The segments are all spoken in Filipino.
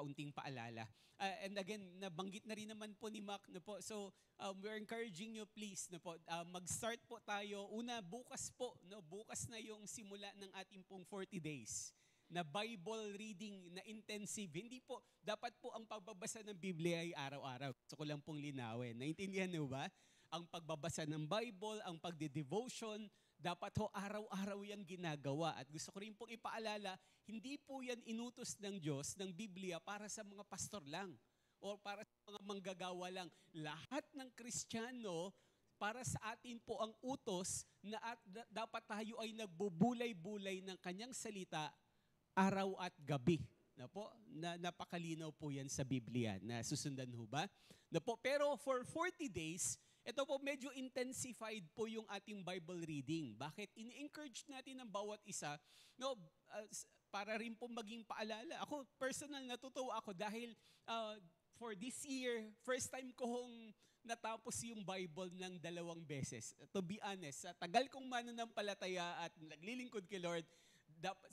kaunting paalala. And again, nabanggit na rin naman po ni Mac, no po. So, we're encouraging you please, no po, mag-start po tayo. Una, bukas po, no, bukas na yung simula ng ating pong 40 days na Bible reading na intensive. Hindi po, dapat po ang pagbabasa ng Biblia ay araw-araw. Gusto ko lang pong linawin. Naintindihan niyo ba? Ang pagbabasa ng Bible, ang pagde-devotion, dapat ho araw-araw yung ginagawa. At gusto ko rin pong ipaalala, hindi po yan inutos ng Diyos, ng Biblia, para sa mga pastor lang o para sa mga manggagawa lang. Lahat ng Kristiyano, para sa atin po ang utos na dapat tayo ay nagbubulay-bulay ng kanyang salita araw at gabi. Na po, napakalinaw po yan sa Biblia na susundan ho ba? Na po, pero for 40 days, ito po medyo intensified po yung ating Bible reading. Bakit? Ini-encourage natin ng bawat isa, no, para rin po maging paalala. Ako, personal, natutuwa ako dahil for this year, first time ko hong natapos yung Bible ng 2 beses. To be honest, sa tagal kong mananampalataya at naglilingkod kay Lord,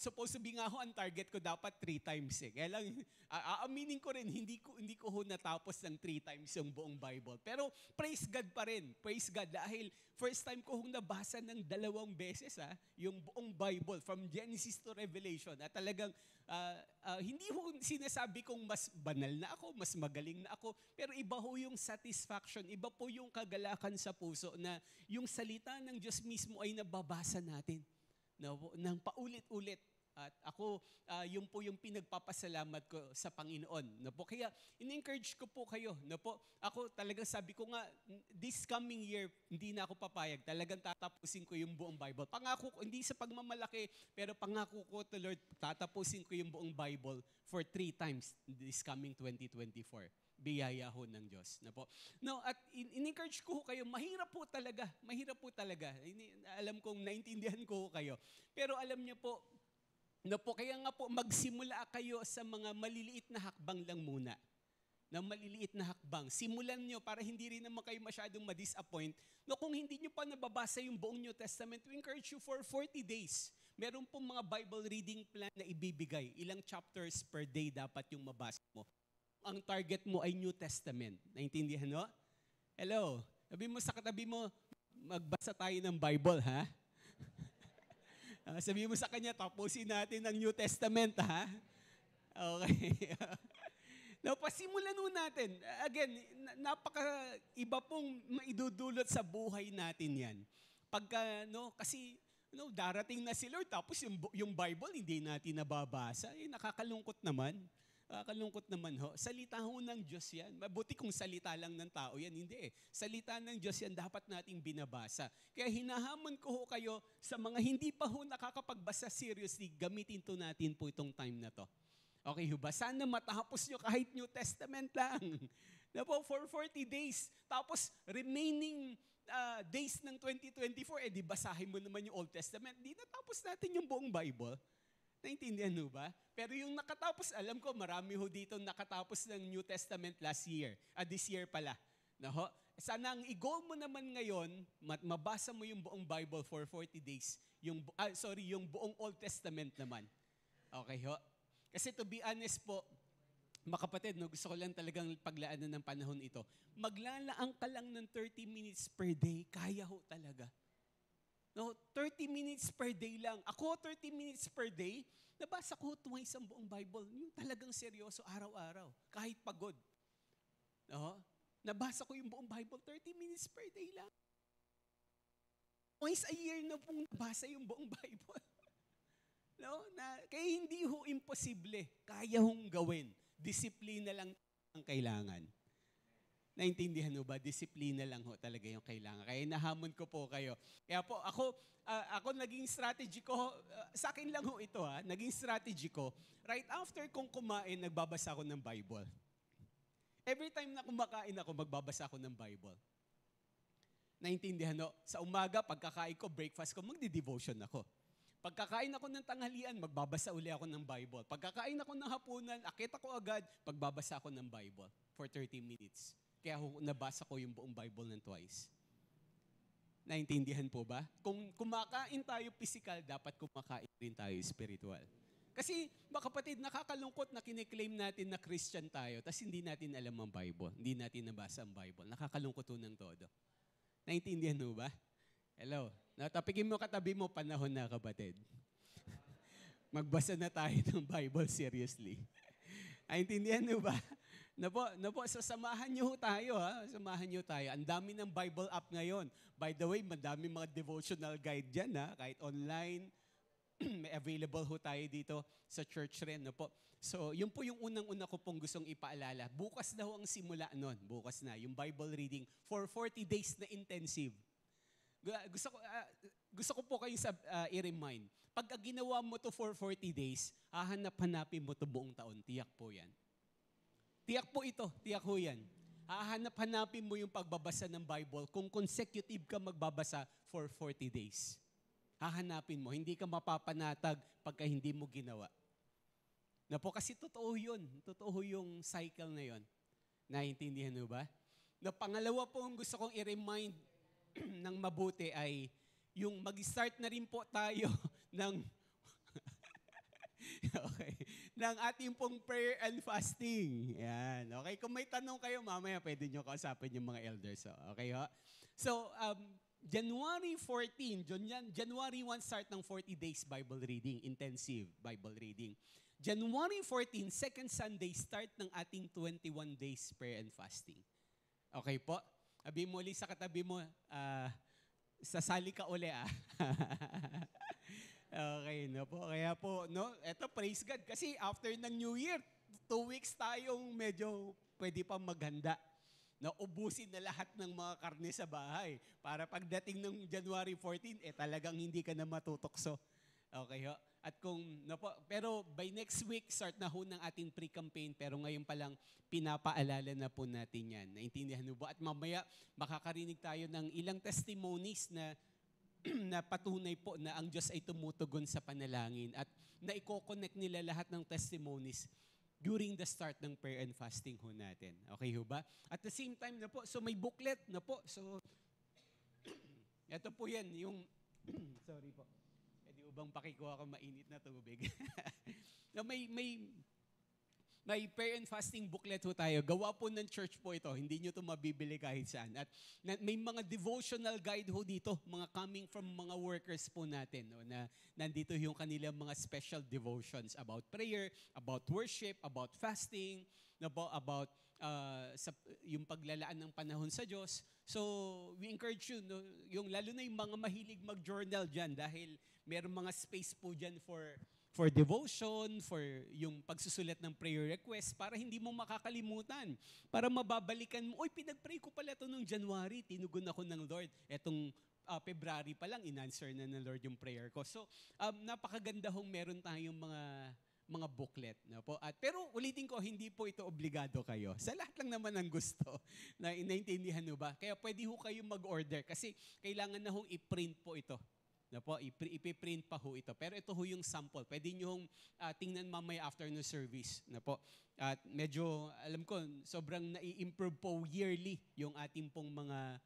supposed to be nga ho, ang target ko dapat 3 times eh. Kaya lang, aaminin ko rin, hindi ko ho natapos ng 3 times yung buong Bible. Pero praise God pa rin. Praise God. Dahil first time ko hong nabasa ng 2 beses yung buong Bible, from Genesis to Revelation. At talagang, hindi ho sinasabi kong mas banal na ako, mas magaling na ako. Pero iba ho yung satisfaction, iba po yung kagalakan sa puso na yung salita ng Diyos mismo ay nababasa natin. Nang paulit-ulit. At ako, yun po yung pinagpapasalamat ko sa Panginoon. No po? Kaya, in-encourage ko po kayo. No po? Ako talagang sabi ko nga, this coming year, hindi na ako papayag. Talagang tatapusin ko yung buong Bible. Pangako ko, hindi sa pagmamalaki, pero pangako ko to Lord, tatapusin ko yung buong Bible for 3 times this coming 2024. Biyaya ho ng Diyos. Na po. No, at in-encourage ko kayo, mahirap po talaga. Mahirap po talaga. Alam kong naintindihan ko kayo. Pero alam niyo po, no po, kaya nga po magsimula kayo sa mga maliliit na hakbang lang muna. Na maliliit na hakbang. Simulan nyo para hindi rin naman kayo masyadong ma-disappoint. No, kung hindi nyo pa nababasa yung buong New Testament, we encourage you for 40 days. Meron pong mga Bible reading plan na ibibigay. Ilang chapters per day dapat yung mabasa mo. Ang target mo ay New Testament. Naintindihan no? Hello? Sabi mo sa katabi mo, magbasa tayo ng Bible, ha? Sabi mo sa kanya, tapusin natin ang New Testament, ha? Okay. Now, pasimulan nun natin. Again, napaka-iba pong maidudulot sa buhay natin yan. Pagka, no, kasi, no, darating na si Lord, tapos yung Bible, hindi natin nababasa. Nakakalungkot naman. Kalungkot naman ho. Salita ho ng Diyos yan. Mabuti kung salita lang ng tao yan. Hindi eh. Salita ng Diyos yan dapat nating binabasa. Kaya hinahamon ko ho kayo sa mga hindi pa ho nakakapagbasa seriously, gamitin to natin po itong time na to. Okay ho ba? Sana matapos nyo kahit New Testament lang. Na po, for 40 days. Tapos remaining days ng 2024, di basahin mo naman yung Old Testament. Di natapos natin yung buong Bible. Naintindihan mo ba? Pero yung nakatapos, alam ko, marami ho dito nakatapos ng New Testament last year. This year pala. Naho? Sana ang i-goal mo naman ngayon, mabasa mo yung buong Bible for 40 days. Yung buong Old Testament naman. Okay ho? Kasi to be honest po, mga kapatid, no, gusto ko lang talagang paglaanan ng panahon ito. Maglalaan ka lang ng 30 minutes per day, kaya ho talaga. No, 30 minutes per day lang. Ako, 30 minutes per day, nabasa ko twice ang buong Bible. Yung talagang seryoso, araw-araw. Kahit pagod. No? Nabasa ko yung buong Bible, 30 minutes per day lang. Twice a year na pong nabasa yung buong Bible. No? Kaya hindi ho imposible. Kaya hong gawin. Disiplina lang ang kailangan. Naintindihan mo ba? Disiplina lang ho talaga yung kailangan. Kaya nahamon ko po kayo. Kaya po, ako naging strategy ko, sa akin lang ho ito naging strategy ko, right after kong kumain, nagbabasa ako ng Bible. Every time na kumakain ako, magbabasa ako ng Bible. Naintindihan ho? Sa umaga, pagkakain ko, breakfast ko, magdi-devotion ako. Pagkakain ako ng tanghalian, magbabasa uli ako ng Bible. Pagkakain ako ng hapunan, akit ako agad, pagbabasa ako ng Bible for 30 minutes. Kaya nabasa ko yung buong Bible ng twice. Naintindihan po ba? Kung kumakain tayo physical, dapat kumakain rin tayo spiritual. Kasi mga kapatid, nakakalungkot na kiniklaim natin na Christian tayo, tapos hindi natin alam ang Bible, hindi natin nabasa ang Bible. Nakakalungkot po ng todo. Naintindihan mo ba? Hello? Natapikin mo katabi mo, panahon na kapatid. Magbasa na tayo ng Bible seriously. Naintindihan mo ba? Na po, samahan niyo tayo ha. Samahan niyo tayo. Ang dami ng Bible app ngayon. By the way, madami mga devotional guide dyan ha. Kahit online, may available ho tayo dito sa church rin. No po? So, yun po yung unang-una ko pong gustong ipaalala. Bukas na ho ang simula nun. Bukas na. Yung Bible reading for 40 days na intensive. Gusto ko po kayo i-remind. Pag ginawa mo to for 40 days, hahanap-hanapin mo to buong taon. Tiyak po yan. Tiyak po ito. Tiyak ho yan. Hahanap-hanapin mo yung pagbabasa ng Bible kung consecutive ka magbabasa for 40 days. Hahanapin mo. Hindi ka mapapanatag pagka hindi mo ginawa. Na po kasi totoo yun. Totoo yung cycle na yun. Naintindihan mo ba? Na pangalawa po ang gusto kong i-remind ng mabuti ay yung mag-start na rin po tayo ng okay, ng ating pong prayer and fasting. Yan. Okay, kung may tanong kayo, mamaya pwede nyo kausapin yung mga elders. Okay, ho? So, January 14, January 1 start ng 40 days Bible reading, intensive Bible reading. January 14, second Sunday, start ng ating 21 days prayer and fasting. Okay po? Sabi mo ulit sa katabi mo, sasali ka uli Okay, no po. Kaya po, no, eto praise God. Kasi after ng New Year, 2 weeks tayong medyo pwede pa maghanda. Na ubusin na lahat ng mga karne sa bahay. Para pagdating ng January 14, talagang hindi ka na matutokso. Okay ho? At kung, no po, pero by next week, start na ho ng ating pre-campaign. Pero ngayon pa lang, pinapaalala na po natin yan. Naintindihan mo ba? At mamaya, makakarinig tayo ng ilang testimonies na na patunay po na ang Diyos ay tumutugon sa panalangin at na i-connect nila lahat ng testimonies during the start ng prayer and fasting ho natin. Okay ho ba? At the same time na po, so may booklet na po. So, ito po yan, yung, sorry po. Pwede ubang pakikuha ko mainit na tubig. No, may prayer and fasting booklet ho tayo. Gawa po ng church po ito. Hindi nyo ito mabibili kahit saan. At may mga devotional guide ho dito, mga coming from mga workers po natin. No, na nandito yung kanilang mga special devotions about prayer, about worship, about fasting, about yung paglalaan ng panahon sa Diyos. So, we encourage you, no, yung lalo na yung mga mahilig mag-journal dyan dahil meron mga space po dyan for devotion, for yung pagsusulat ng prayer request para hindi mo makakalimutan. Para mababalikan mo, oy, pinag-pray ko pala ito noong January, tinugon ako ng Lord. Etong February pa lang, in-answer na ng Lord yung prayer ko. So, napakaganda hong meron tayong mga booklet. No po? Pero ulitin ko, hindi po ito obligado kayo. Sa lahat lang naman ang gusto na inaintindihan nyo ba? Kaya pwede ho kayo mag-order kasi kailangan na hong i-print po ito. Na po, ipiprint pa ho ito. Pero ito ho yung sample. Pwede nyo hong tingnan mamaya after no service. Na po. At medyo, alam ko, sobrang nai-improve po yearly yung ating pong mga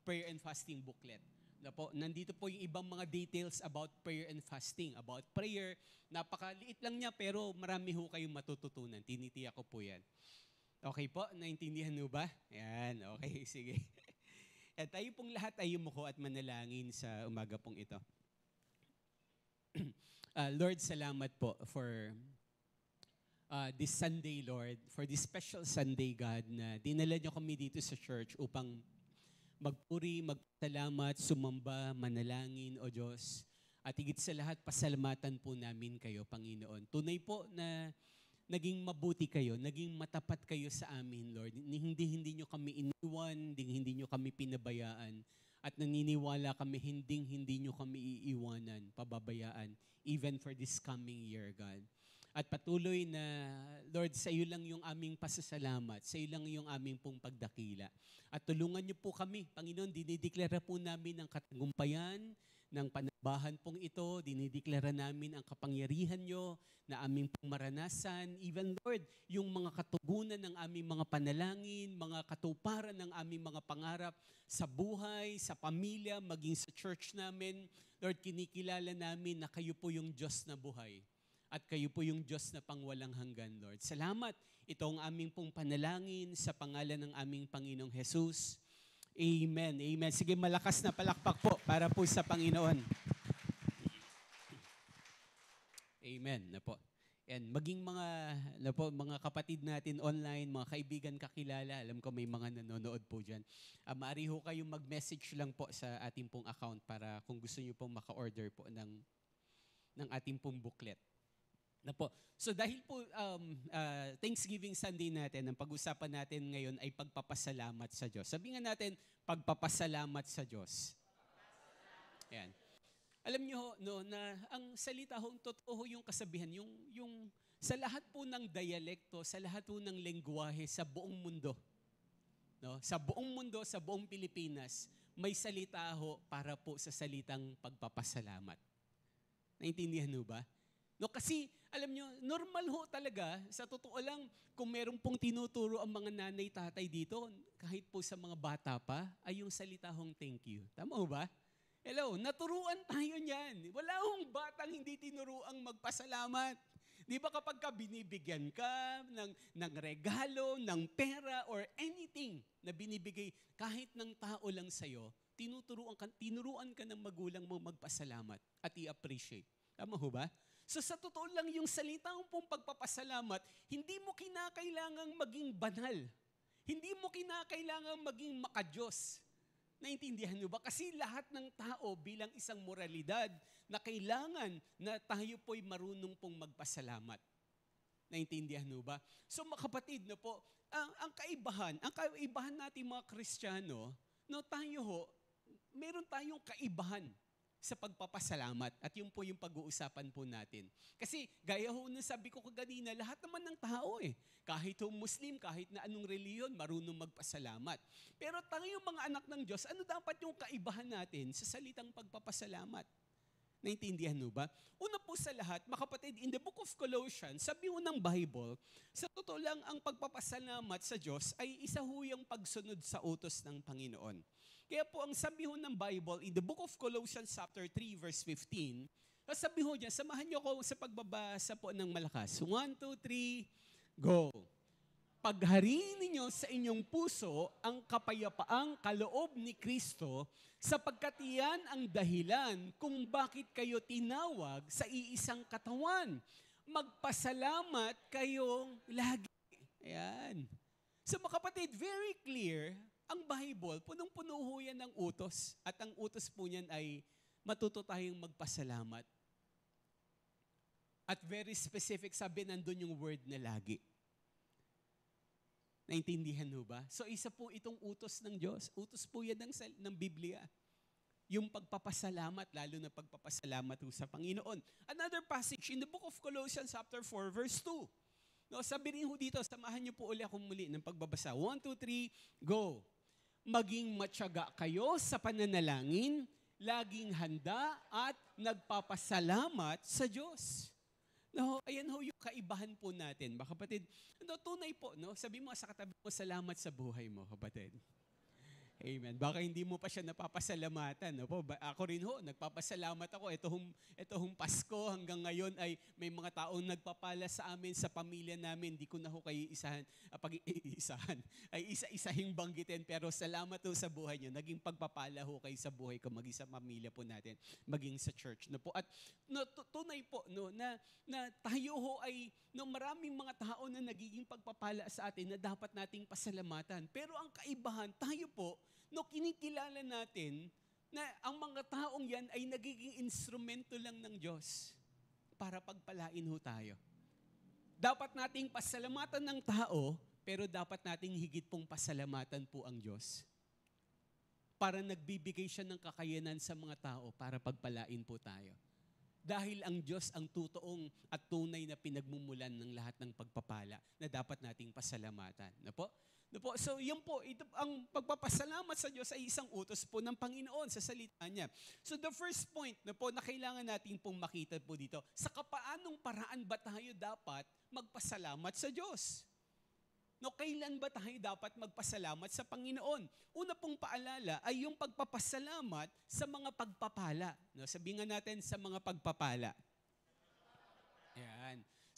prayer and fasting booklet. Na po, nandito po yung ibang mga details about prayer and fasting. About prayer, napakaliit lang niya pero marami ho kayong matututunan. Tinitiyak ko po yan. Okay po? Naintindihan mo ba? Yan, okay, sige. At tayo pong lahat ay yumuko at manalangin sa umaga pong ito. Lord, salamat po for this Sunday, Lord, for this special Sunday, God, na dinala niyo kami dito sa church upang magpuri, magpasalamat, sumamba, manalangin, O Diyos. At higit sa lahat, pasalamatan po namin kayo, Panginoon. Tunay po na naging mabuti kayo, naging matapat kayo sa amin, Lord. Hindi nyo kami iniwan, hindi nyo kami pinabayaan. At naniniwala kami, hindi nyo kami iiwanan, pababayaan, even for this coming year, God. At patuloy na, Lord, sa iyo lang yung aming pasasalamat, sa iyo lang yung aming pong pagdakila. At tulungan niyo po kami, Panginoon, dinideklara po namin ang katagumpayan ng panabahan pong ito, dinideklara namin ang kapangyarihan niyo na aming pong maranasan. Even, Lord, yung mga katugunan ng aming mga panalangin, mga katuparan ng aming mga pangarap sa buhay, sa pamilya, maging sa church namin. Lord, kinikilala namin na kayo po yung Diyos na buhay. At kayo po yung Diyos na pangwalang hanggan, Lord. Salamat. Ito ang aming pong panalangin sa pangalan ng aming Panginoong Jesus. Amen. Amen. Sige, malakas na palakpak po para po sa Panginoon. Amen. Na po. And maging mga kapatid natin online, mga kaibigan kakilala, alam ko may mga nanonood po dyan. Maaari ho kayong mag-message lang po sa ating pong account para kung gusto nyo pong maka-order po ng ating pong booklet. Na po. So dahil po Thanksgiving Sunday natin, ang pag-usapan natin ngayon ay pagpapasalamat sa Diyos. Sabihin nga natin, pagpapasalamat sa Diyos. Yan. Alam niyo no, na ang salita ho, totoo yung kasabihan, yung sa lahat po ng dialekto, sa lahat po ng lengguwahe sa buong mundo. No? Sa buong mundo, sa buong Pilipinas, may salita ho para po sa salitang pagpapasalamat. Naintindihan ho ba? No, kasi, alam nyo, normal ho talaga, sa totoo lang, kung meron pong tinuturo ang mga nanay, tatay dito, kahit po sa mga bata pa, ay yung salita hong thank you. Tama ho ba? Hello, naturuan tayo niyan. Wala hong batang hindi tinuruang magpasalamat. Di ba kapag ka binibigyan ka ng regalo, ng pera, or anything na binibigay kahit ng tao lang sa'yo, tinuruan ka ng magulang mo magpasalamat at i-appreciate. Tama ho ba? So sa totoo lang yung salitang pong pagpapasalamat, hindi mo kinakailangang maging banal. Hindi mo kinakailangang maging makadiyos. Naintindihan niyo ba? Kasi lahat ng tao bilang isang moralidad na kailangan na tayo po'y marunong pong magpasalamat. Naintindihan niyo ba? So mga kapatid, no po, ang kaibahan natin mga Kristiyano, no, tayo ho, meron tayong kaibahan sa pagpapasalamat. At yun po yung pag-uusapan po natin. Kasi gaya ho na sabi ko kanina, lahat naman ng tao kahit ho Muslim, kahit na anong reliyon, marunong magpasalamat. Pero tayo mga anak ng Diyos, ano dapat yung kaibahan natin sa salitang pagpapasalamat? Naintindihan mo ba? Una po sa lahat, mga kapatid, in the book of Colossians, sabi ho ng Bible, sa totoo lang ang pagpapasalamat sa Diyos ay isa ho yung pagsunod sa utos ng Panginoon. Kaya po ang sabi ho ng Bible, in the book of Colossians chapter 3 verse 15, sabi ho dyan, samahan niyo ko sa pagbabasa po ng malakas. 1, 2, 3, go! Paghariin ninyo sa inyong puso ang kapayapaang kaloob ni Kristo sapagkat iyan ang dahilan kung bakit kayo tinawag sa iisang katawan. Magpasalamat kayong lagi. Ayan. So mga kapatid, very clear, ang Bible, punong-puno ho yan ng utos. At ang utos po niyan ay matuto tayong magpasalamat. At very specific, sabi nandun yung word na lagi. Naintindihan ho ba? So isa po itong utos ng Diyos. Utos po yan ng Biblia. Yung pagpapasalamat, lalo na pagpapasalamat ho sa Panginoon. Another passage in the book of Colossians chapter 4 verse 2. No, sabi rin ho dito, samahan niyo po ulit akong muli ng pagbabasa. 1, 2, 3, go! Maging matyaga kayo sa pananalangin, laging handa at nagpapasalamat sa Diyos. No, ayan ho yung kaibahan po natin. Mga kapatid, no, tunay po, no? Sabi mo sa katabi mo, salamat sa buhay mo, kapatid. Amen. Baka hindi mo pa siya napapasalamatan. No? Ako rin ho, nagpapasalamat ako. Ito hong Pasko hanggang ngayon ay may mga taong nagpapala sa amin, sa pamilya namin. Hindi ko na ho kayo isa-isahing banggitin. Pero salamat ho sa buhay niyo. Naging pagpapala ho kayo sa buhay ko, maging sa pamilya po natin, maging sa church. No po. At no, tunay po no, na tayo ho ay maraming mga tao na nagiging pagpapala sa atin na dapat nating pasalamatan. Pero ang kaibahan, tayo po, kinikilala natin na ang mga taong yan ay nagiging instrumento lang ng Diyos para pagpalain ho tayo. Dapat nating pasalamatan ng tao, pero dapat nating higit pong pasalamatan po ang Diyos. Para nagbibigay siya ng kakayanan sa mga tao para pagpalain po tayo. Dahil ang Diyos ang tutoong at tunay na pinagmumulan ng lahat ng pagpapala na dapat nating pasalamatan. Na po? So yun po, ang pagpapasalamat sa Diyos ay isang utos po ng Panginoon sa salita niya. So the first point na kailangan natin pong makita po dito, sa kapaanong paraan ba tayo dapat magpasalamat sa Diyos? Kailan ba tayo dapat magpasalamat sa Panginoon? Una pong paalala ay yung pagpapasalamat sa mga pagpapala. Sabihin nga natin sa mga pagpapala. Yan.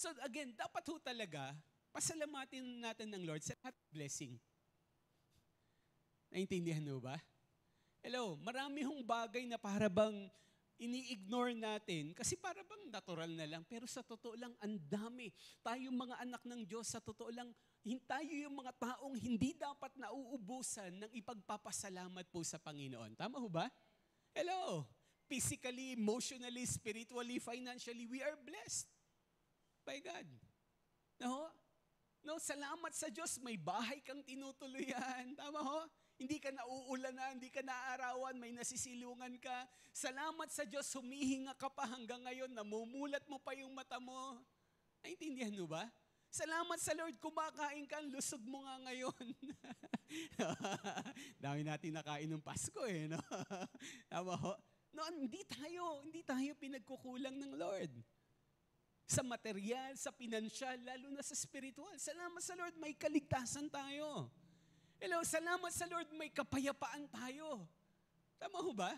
So again, dapat ho talaga, pasalamatin natin ng Lord sa lahat ng blessing. Naintindihan mo ba? Hello, marami hong bagay na para bang ini-ignore natin kasi para bang natural na lang. Pero sa totoo lang, ang dami. Tayong mga anak ng Diyos, sa totoo lang, tayo yung mga taong hindi dapat nauubusan ng ipagpapasalamat po sa Panginoon. Tama ho ba? Hello, physically, emotionally, spiritually, financially, we are blessed by God. No, salamat sa Diyos, may bahay kang tinutuluyan. Tama ho? Hindi ka nauulanan, hindi ka naaarawan, may nasisilungan ka. Salamat sa Diyos, humihinga ka pa hanggang ngayon, namumulat mo pa yung mata mo. Naintindihan mo ba? Salamat sa Lord, kumakain ka, lusog mo nga ngayon. Dami natin nakain ng Pasko no? Tama ho? No, hindi tayo pinagkukulang ng Lord. Sa material, sa pinansyal, lalo na sa spiritual. Salamat sa Lord, may kaligtasan tayo. Hello, salamat sa Lord, may kapayapaan tayo. Tama ho ba?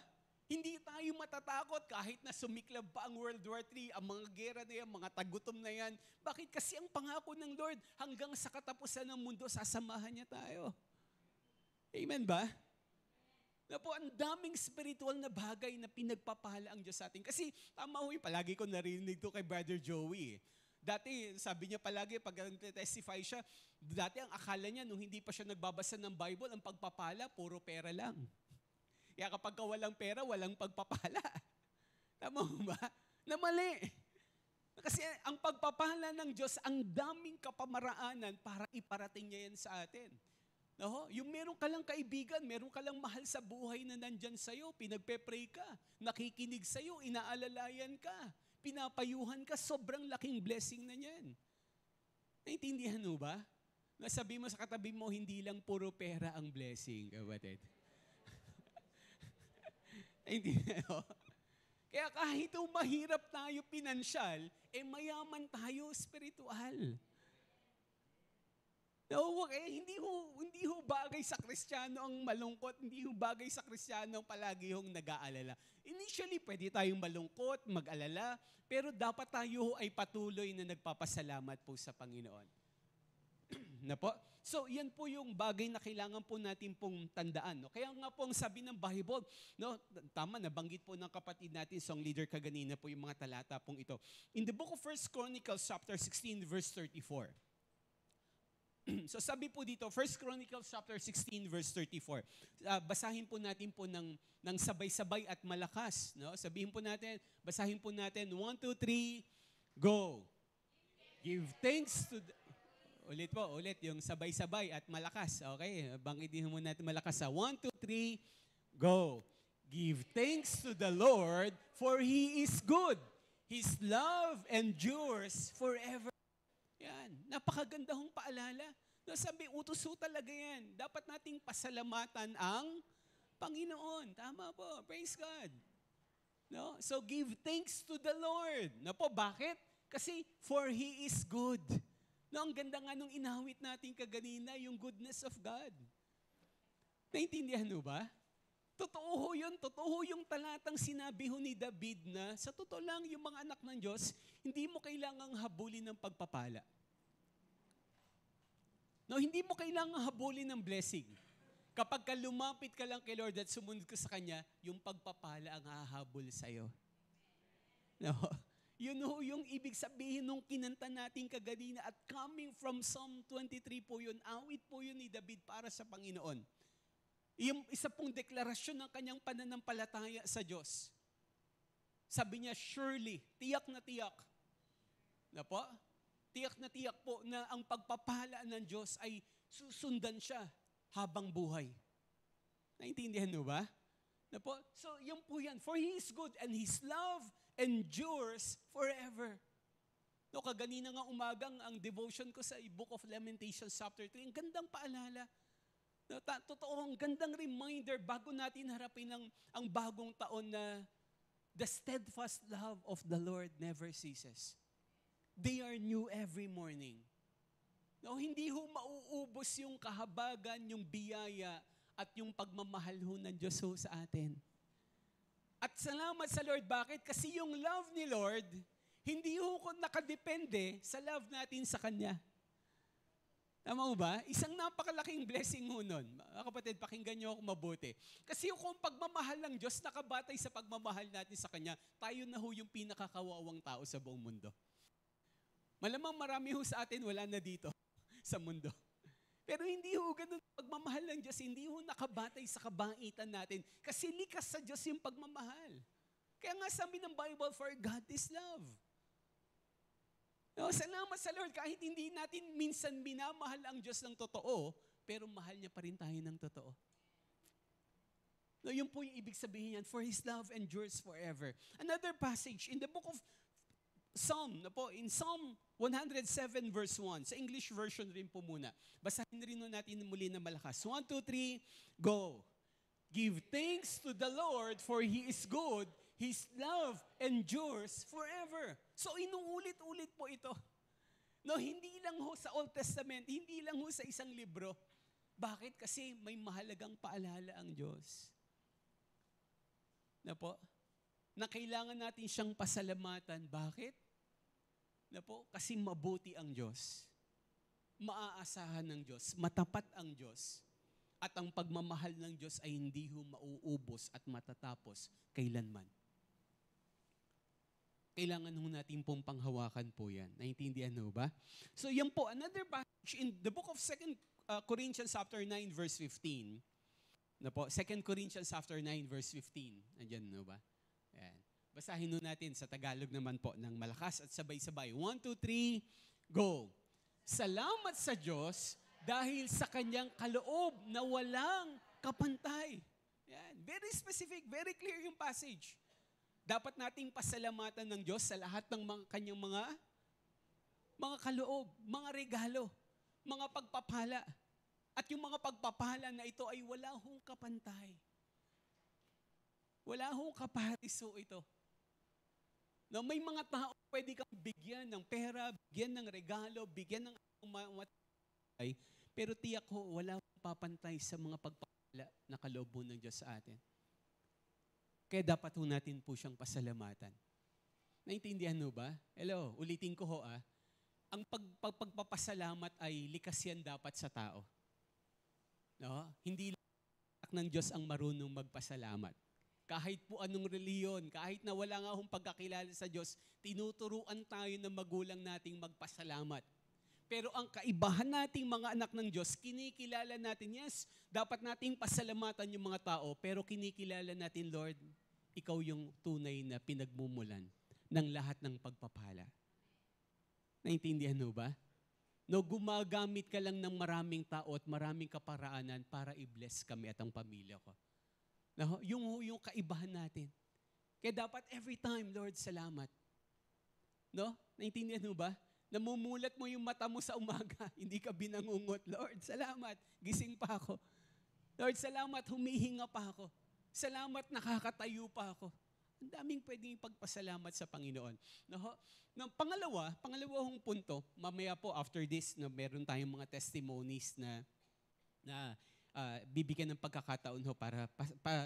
Hindi tayo matatakot kahit na sumiklab pa ang World War III, ang mga gera na yan, mga tagutom na yan. Bakit? Kasi ang pangako ng Lord, hanggang sa katapusan ng mundo, sasamahan niya tayo. Amen ba? Na po, ang daming spiritual na bagay na pinagpapala ang Diyos sa atin. Kasi, tama ho, palagi ko narinig to kay Brother Joey. Dati, sabi niya palagi, pag testify siya, dati ang akala niya, nung hindi pa siya nagbabasa ng Bible, ang pagpapala, puro pera lang. Kaya kapag walang pera, walang pagpapala. Tama ba? Na mali. Kasi ang pagpapala ng Diyos, ang daming kapamaraanan para iparating niya yan sa atin. No? Yung meron ka lang kaibigan, meron ka lang mahal sa buhay na nandyan sa'yo, pinagpe-pray ka, nakikinig sa'yo, inaalalayan ka, pinapayuhan ka, sobrang laking blessing na yan. Naintindihan mo ba? Nasabi mo sa katabi mo, hindi lang puro pera ang blessing, kapatid. Naintindihan mo? Kaya kahit mahirap tayo pinansyal, mayaman tayo spiritual. No, hindi ho bagay sa Kristiyano ang malungkot, hindi ho bagay sa Kristiyano ang palagi hong nag-aalala. Initially, pwede tayong malungkot, mag-alala, pero dapat tayo ay patuloy na nagpapasalamat po sa Panginoon. Na po? So, yan po yung bagay na kailangan po natin pong tandaan. No? Kaya nga po ang sabi ng Bible, no, tama, nabanggit po ng kapatid natin, song leader kaganina po yung mga talata pong ito. In the book of 1 Chronicles chapter 16 verse 34. So sabi po dito, 1 Chronicles chapter 16 verse 34. Basahin po natin po ng sabay-sabay at malakas. No? Basahin po natin, 1, 2, 3, go! Give thanks to ulit yung sabay-sabay at malakas. Okay, banggitin mo natin malakas. 1, 2, 3, go! Give thanks to the Lord, for He is good. His love endures forever. Yan, napakaganda hong paalala. No, sabi, utos talaga yan. Dapat nating pasalamatan ang Panginoon. Tama po, praise God. No? So give thanks to the Lord. No po, bakit? Kasi for He is good. No, ang ganda nga nung inawit natin kaganina, yung goodness of God. Naintindihan mo ba? Totoo yung talatang sinabi ho ni David na sa totoo lang yung mga anak ng Diyos, hindi mo kailangang habulin ng pagpapala. No, hindi mo kailangang habulin ng blessing. Kapag ka lumapit ka lang kay Lord at sumunod ka sa Kanya, yung pagpapala ang hahabol sa'yo. No? Yun ho yung ibig sabihin nung kinanta natin kaganina at coming from Psalm 23 po yun, awit po yun ni David para sa Panginoon. Yung isa pong deklarasyon ng kanyang pananampalataya sa Diyos. Sabi niya, surely, tiyak na tiyak. Na po? Tiyak na tiyak po na ang pagpapala ng Diyos ay susundan siya habang buhay. Naintindihan mo ba? Na po? So, yun po yan. For He is good and His love endures forever. No, kaganina nga umagang ang devotion ko sa Book of Lamentations chapter 3. Ang gandang paalala. No, totoo, ang gandang reminder bago natin harapin ang bagong taon na the steadfast love of the Lord never ceases. They are new every morning. No, hindi ho mauubos yung kahabagan, yung biyaya, at yung pagmamahal ho ng Diyos ho sa atin. At salamat sa Lord. Bakit? Kasi yung love ni Lord, Hindi ho ko nakadepende sa love natin sa Kanya. Tama mo ba? Isang napakalaking blessing ho nun. Mga kapatid, pakinggan niyo ako mabuti. Kasi kung pagmamahal ng Diyos nakabatay sa pagmamahal natin sa Kanya, tayo na ho yung pinakakawawang tao sa buong mundo. Malamang marami ho sa atin wala na dito sa mundo. Pero hindi ho ganun pagmamahal ng Diyos, hindi ho nakabatay sa kabaitan natin. Kasi likas sa Diyos yung pagmamahal. Kaya nga sabi ng Bible, for God is love. No, salamat sa Lord, kahit hindi natin minsan minamahal ang Diyos ng totoo, pero mahal niya pa rin tayo ng totoo. No, yun po yung ibig sabihin yan, for His love endures forever. Another passage in the book of Psalm, na po, in Psalm 107 verse 1, sa English version rin po muna. Basahin rin natin muli na malakas. 1, 2, 3, go! Give thanks to the Lord, for He is good. His love endures forever. So inuulit-ulit po ito. No, hindi lang ho sa Old Testament, hindi lang ho sa isang libro. Bakit? Kasi may mahalagang paalala ang Diyos. Na po, na kailangan natin siyang pasalamatan. Bakit? Na po, kasi mabuti ang Diyos. Maaasahan ng Diyos, matapat ang Diyos. At ang pagmamahal ng Diyos ay hindi ho mauubos at matatapos kailanman. Kailangan ho natin pong panghawakan po yan. Naintindihan ho ba? So yan po, another passage in the book of 2 Corinthians chapter 9 verse 15. Na po, 2 Corinthians chapter 9 verse 15. Nandiyan ho ba? Yan. Basahin ho natin sa Tagalog naman po ng malakas at sabay-sabay. 1, 2, 3, go! Salamat sa Diyos dahil sa Kanyang kaloob na walang kapantay. Yan. Very specific, very clear yung passage. Dapat nating pasalamatan ng Diyos sa lahat ng Kanyang mga kaloob, mga regalo, mga pagpapala. At yung mga pagpapala na ito ay wala hong kapantay. Wala hong kapariso ito. No, may mga tao pwede kang bigyan ng pera, bigyan ng regalo, bigyan ng matay, pero tiyak ho, wala hong papantay sa mga pagpapala na kaloob ng Diyos sa atin. Kaya dapat ho natin po siyang pasalamatan. Naintindihan ho ba? Hello, ulitin ko ho Ang pagpapasalamat ay likas yan dapat sa tao. No? Hindi lang ng Diyos ang marunong magpasalamat. Kahit po anong reliyon, kahit na wala nga hong pagkakilala sa Diyos, tinuturuan tayo ng magulang nating magpasalamat. Pero ang kaibahan nating mga anak ng Diyos, kinikilala natin, yes, dapat nating pasalamatan yung mga tao, pero kinikilala natin, Lord, Ikaw yung tunay na pinagmumulan ng lahat ng pagpapala. Naintindihan mo ba? No, gumagamit ka lang ng maraming tao at maraming kaparaanan para i-bless kami at ang pamilya ko. No, yung kaibahan natin. Kaya dapat every time, Lord, salamat. No? Naintindihan mo ba? Namumulat mo yung mata mo sa umaga, hindi ka binangungot. Lord, salamat, gising pa ako. Lord, salamat, humihinga pa ako. Salamat, nakakatayo pa ako. Ang daming pwedeng ipagpasalamat sa Panginoon. No, pangalawang punto, mamaya po after this, no, meron tayong mga testimonies na bibigyan ng pagkakataon ho para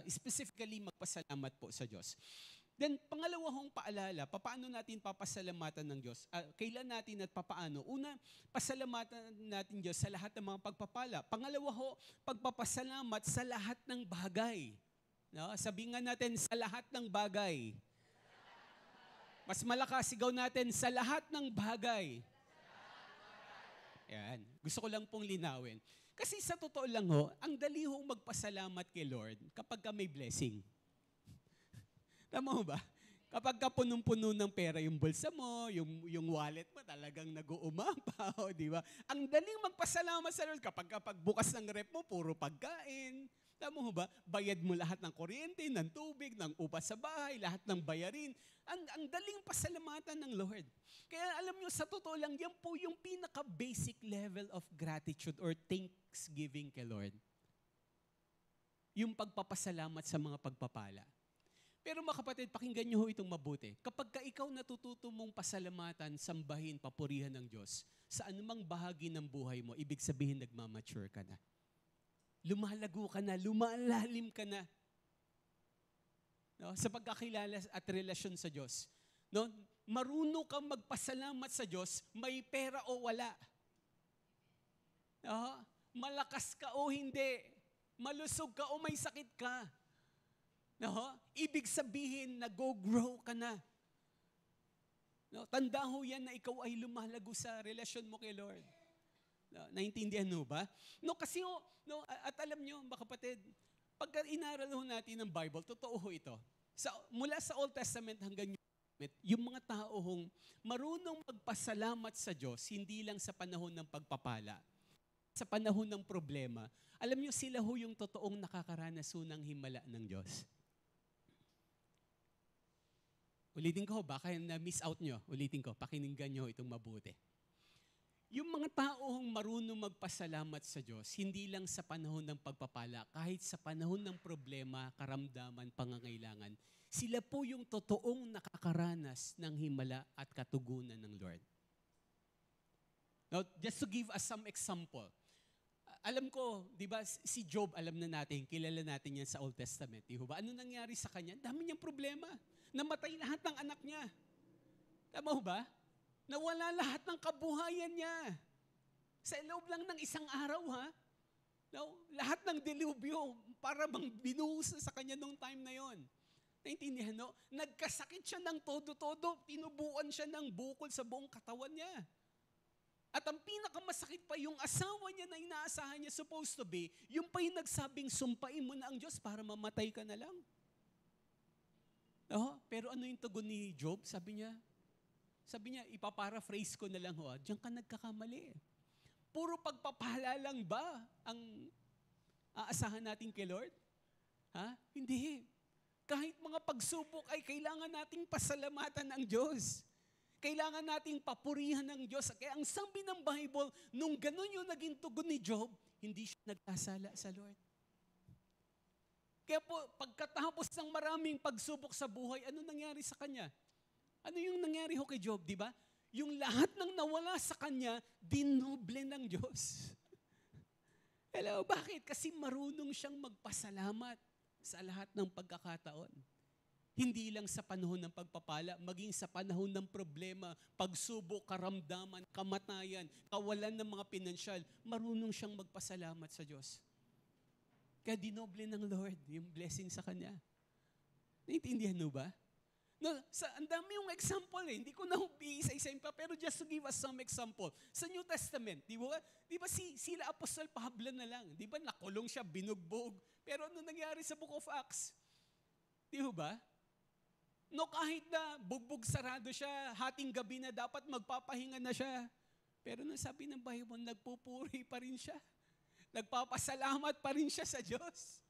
specifically magpasalamat po sa Diyos. Then, pangalawang paalala, paano natin papasalamatan ng Diyos? Kailan natin at papaano? Una, pasalamatan natin Diyos sa lahat ng mga pagpapala. Pangalawa ho, pagpapasalamat sa lahat ng bagay. No? Sabihin nga natin, sa lahat ng bagay. Mas malakas, sigaw natin, sa lahat ng bagay. Yan. Gusto ko lang pong linawin. Kasi sa totoo lang ho, ang dali hong magpasalamat kay Lord kapag ka may blessing. Tama mo ba? Kapag ka punong-puno ng pera yung bulsa mo, yung wallet mo talagang nag-uumapaw, di ba? Ang daling magpasalamat sa Lord kapag bukas ng rep mo, puro pagkain. Tama mo ba? Bayad mo lahat ng kuryente, ng tubig, ng upa sa bahay, lahat ng bayarin. Ang daling pasalamatan ng Lord. Kaya alam nyo, sa totoo lang, yan po yung pinaka-basic level of gratitude or thanksgiving kay Lord. Yung pagpapasalamat sa mga pagpapala. Pero mga kapatid, pakinggan nyo ho itong mabuti. Kapag ka ikaw natututo mong pasalamatan, sambahin, papurihan ng Diyos, sa anumang bahagi ng buhay mo, ibig sabihin nagmamature ka na. Lumalago ka na, lumalalim ka na. No? Sa pagkakilala at relasyon sa Diyos. No? marunong kang magpasalamat sa Diyos, may pera o wala. Malakas ka o hindi. Malusog ka o may sakit ka. Ibig sabihin, nag-grow ka na. Tanda ho yan na ikaw ay lumalago sa relasyon mo kay Lord. Naintindihan mo ba? Kasi at alam nyo, mga kapatid, pagka inaral ho natin ng Bible, totoo ho ito. Mula sa Old Testament hanggang New Testament, yung mga tao hong marunong magpasalamat sa Diyos, hindi lang sa panahon ng pagpapala, sa panahon ng problema, alam nyo, sila ho yung totoong nakakaranas ho ng himala ng Diyos. Ulitin ko, baka na-miss out nyo. Ulitin ko, pakinggan nyo itong mabuti. Yung mga taong marunong magpasalamat sa Diyos, hindi lang sa panahon ng pagpapala, kahit sa panahon ng problema, karamdaman, pangangailangan, sila po yung totoong nakakaranas ng himala at katugunan ng Lord. Now, just to give us some example, alam ko, di ba, si Job, alam na natin, kilala natin yan sa Old Testament. Di ba? Ano nangyari sa kanya? Dami niyang problema. Namatay lahat ng anak niya. Tama ba? Nawala lahat ng kabuhayan niya. Sa loob lang ng isang araw, ha? Lahat ng dilubyo, para bang binuhos sa kanya nung time na yon. Naintindihan, no? Nagkasakit siya ng todo-todo, tinubuan siya ng bukol sa buong katawan niya. At ang pinakamasakit pa, yung asawa niya na inaasahan niya supposed to be, yung pa yung nagsabing, sumpain mo na ang Diyos para mamatay ka na lang. Pero ano yung tugon ni Job? Sabi niya, ipaparaphrase ko na lang, diyan ka nagkakamali. Puro pagpapala lang ba ang aasahan natin kay Lord? Hindi. Kahit mga pagsubok ay kailangan nating pasalamatan ang Diyos. Kailangan nating papurihan ng Diyos. Kaya ang sabi ng Bible, nung ganun yung naging tugon ni Job, hindi siya nagkasala sa Lord. Kaya po, pagkatapos ng maraming pagsubok sa buhay, ano nangyari sa kanya? Ano yung nangyari ho kay Job, di ba? Yung lahat ng nawala sa kanya, dinoble ng Diyos. Hello, bakit? Kasi marunong siyang magpasalamat sa lahat ng pagkakataon. Hindi lang sa panahon ng pagpapala, maging sa panahon ng problema, pagsubok, karamdaman, kamatayan, kawalan ng mga pinansyal, marunong siyang magpasalamat sa Diyos. Kaya dinoble ng Lord yung blessing sa kanya. Naintindihan mo ba? Ang dami yung example Hindi ko na isa-isahin pa, pero just to give us some example. Sa New Testament, di ba sila Apostol Pablo na lang? Di ba nakulong siya, binugbog? Pero ano nangyari sa Book of Acts? Di ba? Kahit na bugbog sarado siya, hating gabi na dapat magpapahinga na siya. Pero nung sabi ng Bible, nagpupuri pa rin siya. Nagpapasalamat pa rin siya sa Diyos.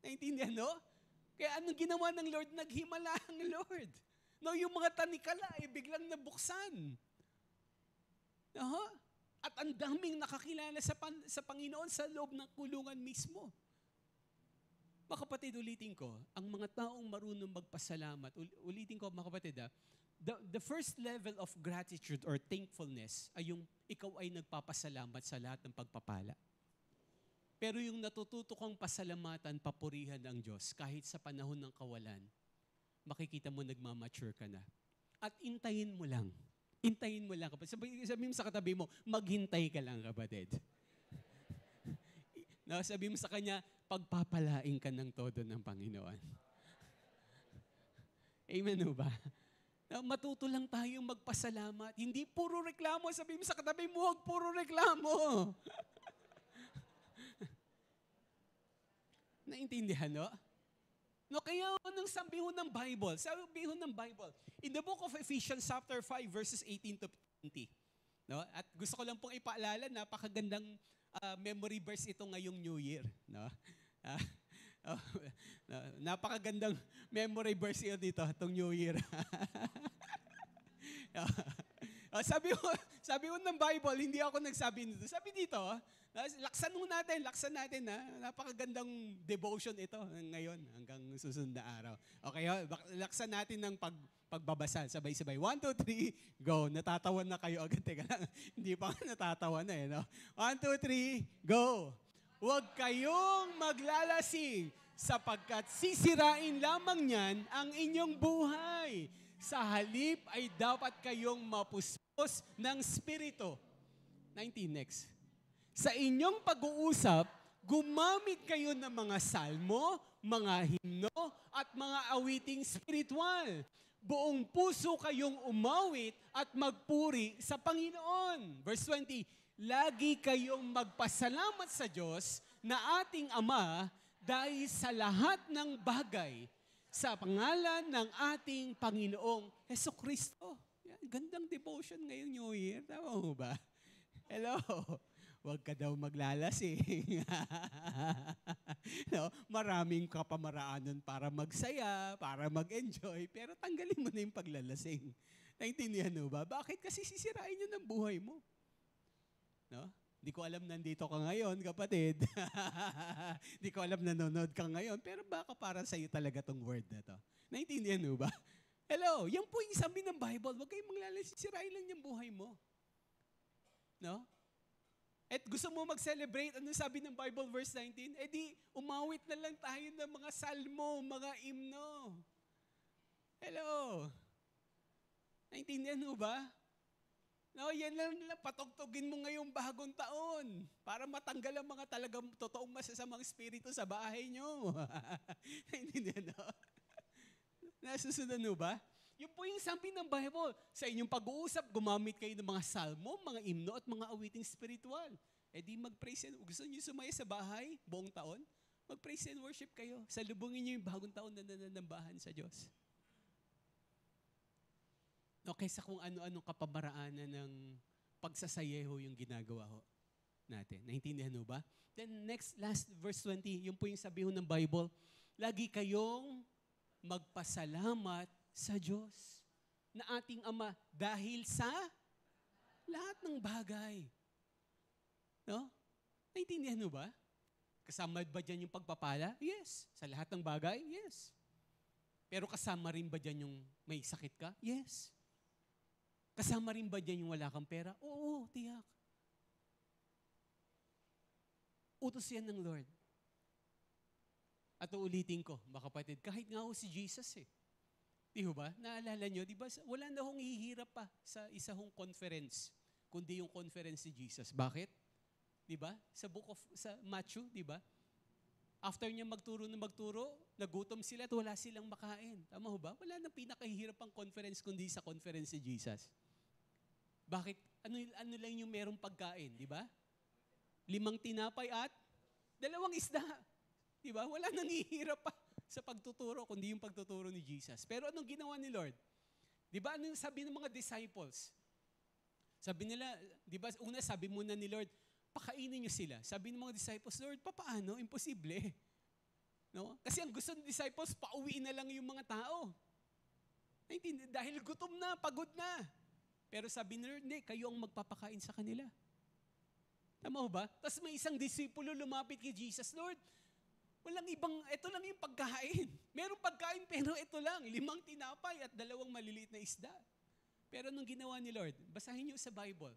Naintindihan, no? Kaya anong ginawa ng Lord? Naghimala ang Lord. Yung mga tanikala ay biglang nabuksan. At ang daming nakakilala sa Panginoon sa loob ng kulungan mismo. Mga kapatid, ulitin ko, ang mga taong marunong magpasalamat, ulitin ko mga kapatid, the first level of gratitude or thankfulness ay yung ikaw ay nagpapasalamat sa lahat ng pagpapala. Pero yung natututo kang pasalamatan, papurihan ng Diyos, kahit sa panahon ng kawalan, makikita mo nagmamature ka na. At intayin mo lang. Intayin mo lang, kapatid. Sabi mo sa katabi mo, maghintay ka lang, kapatid. Sabi mo sa kanya, pagpapalain ka ng todo ng Panginoon. Amen o ba? Matuto lang tayong magpasalamat. Hindi puro reklamo. Sabi mo sa katabi mo, huwag puro reklamo. Naintindihan, no? Kaya anong sabi ho ng Bible? Sabi ho ng Bible, in the book of Ephesians chapter 5, verses 18 to 20. At gusto ko lang pong ipaalala, napakagandang memory verse ito ngayong New Year. Napakagandang memory verse ito dito, itong New Year. Sabi mo ng Bible, hindi ako nagsabi nito. Sabi dito, laksan natin. Napakagandang devotion ito ngayon hanggang susunod na araw. Okay, laksan natin ng pagbabasa. Sabay-sabay. 1, 2, 3, go. Natatawan na kayo agad. Teka lang, hindi pa natatawa na 1, 2, 3, go. Huwag kayong maglalasing sapagkat sisirain lamang niyan ang inyong buhay. Sa halip ay dapat kayong mapuspos ng Espiritu. 19 next. Sa inyong pag-uusap, gumamit kayo ng mga salmo, mga himno, at mga awiting spiritual. Buong puso kayong umawit at magpuri sa Panginoon. Verse 20, lagi kayong magpasalamat sa Diyos na ating Ama dahil sa lahat ng bagay sa pangalan ng ating Panginoong Hesukristo. Yan, gandang devotion ngayong New Year. Tama mo ba? Hello. Huwag ka daw maglalasing. No, maraming kapamaraanan para magsaya, para mag-enjoy, pero tanggalin mo na yung paglalasing. Naintindihan mo ba? Bakit? Kasi sisirain yun ang buhay mo. No? Hindi ko alam nandito ka ngayon, kapatid. Hindi ko alam nanonood ka ngayon, pero baka para sa'yo talaga tong word na to. Naintindihan mo ba? Hello, yan po yung sabi ng Bible. Huwag kayong maglalasing, sirain lang yung buhay mo. No? At gusto mo mag-celebrate, ano sabi ng Bible verse 19? Eh di, umawit na lang tayo ng mga salmo, mga himno. Hello. Naintindihan mo ba? No, yan lang patugtugin mo ngayong bagong taon para matanggal ang mga talagang totoong masasamang espiritu sa bahay nyo. Naintindihan mo? Nasusunod mo ba? Yun po yung sabi ng Bible. Sa inyong pag-uusap, gumamit kayo ng mga salmo, mga himno, at mga awiting spiritual. Eh di mag-praise and gusto niyo sumaya sa bahay buong taon? Mag-praise and worship kayo. Salubungin niyo yung bagong taon na nananambahan sa Diyos. No, kaysa kung ano-anong kapamaraanan ng pagsasayeho yung ginagawa ho natin. Naintindihan mo ba? Then last verse 20, yun po yung sabi ho ng Bible, lagi kayong magpasalamat sa Diyos na ating Ama dahil sa lahat ng bagay. No? Naintindihan mo ba? Kasama ba dyan yung pagpapala? Yes. Sa lahat ng bagay? Yes. Pero kasama rin ba dyan yung may sakit ka? Yes. Kasama rin ba dyan yung wala kang pera? Oo, tiyak. Utos yan ng Lord. At uulitin ko, mga kapatid, kahit nga ho si Jesus Di ba? Naalala nyo, di ba? Wala na hong hihirap pa sa isa hong conference, kundi yung conference ni Jesus. Bakit? Di ba? Sa Matthew, di ba? After niya magturo, nagutom sila at wala silang makain. Tama ho ba? Wala nang pinakahihirap pang conference kundi sa conference ni Jesus. Bakit? Ano lang yung merong pagkain, di ba? 5 tinapay at 2 isda. Di ba? Wala nang hihirap pa sa pagtuturo, kundi yung pagtuturo ni Jesus. Pero anong ginawa ni Lord? Di ba, ano sabi ng mga disciples? Sabi nila, di ba, una sabi muna ni Lord, pakainin niyo sila. Sabi ng mga disciples, Lord, paano? Imposible. No? Kasi ang gusto ng disciples, pauwiin na lang yung mga tao. Dahil gutom na, pagod na. Pero sabi ni Lord, hindi, kayo ang magpapakain sa kanila. Tama ho ba? Tapos may isang disipulo lumapit kay Jesus, Lord, walang ibang, ito lang yung pagkain. Merong pagkain pero ito lang, 5 tinapay at 2 maliliit na isda. Pero nung ginawa ni Lord, basahin niyo sa Bible.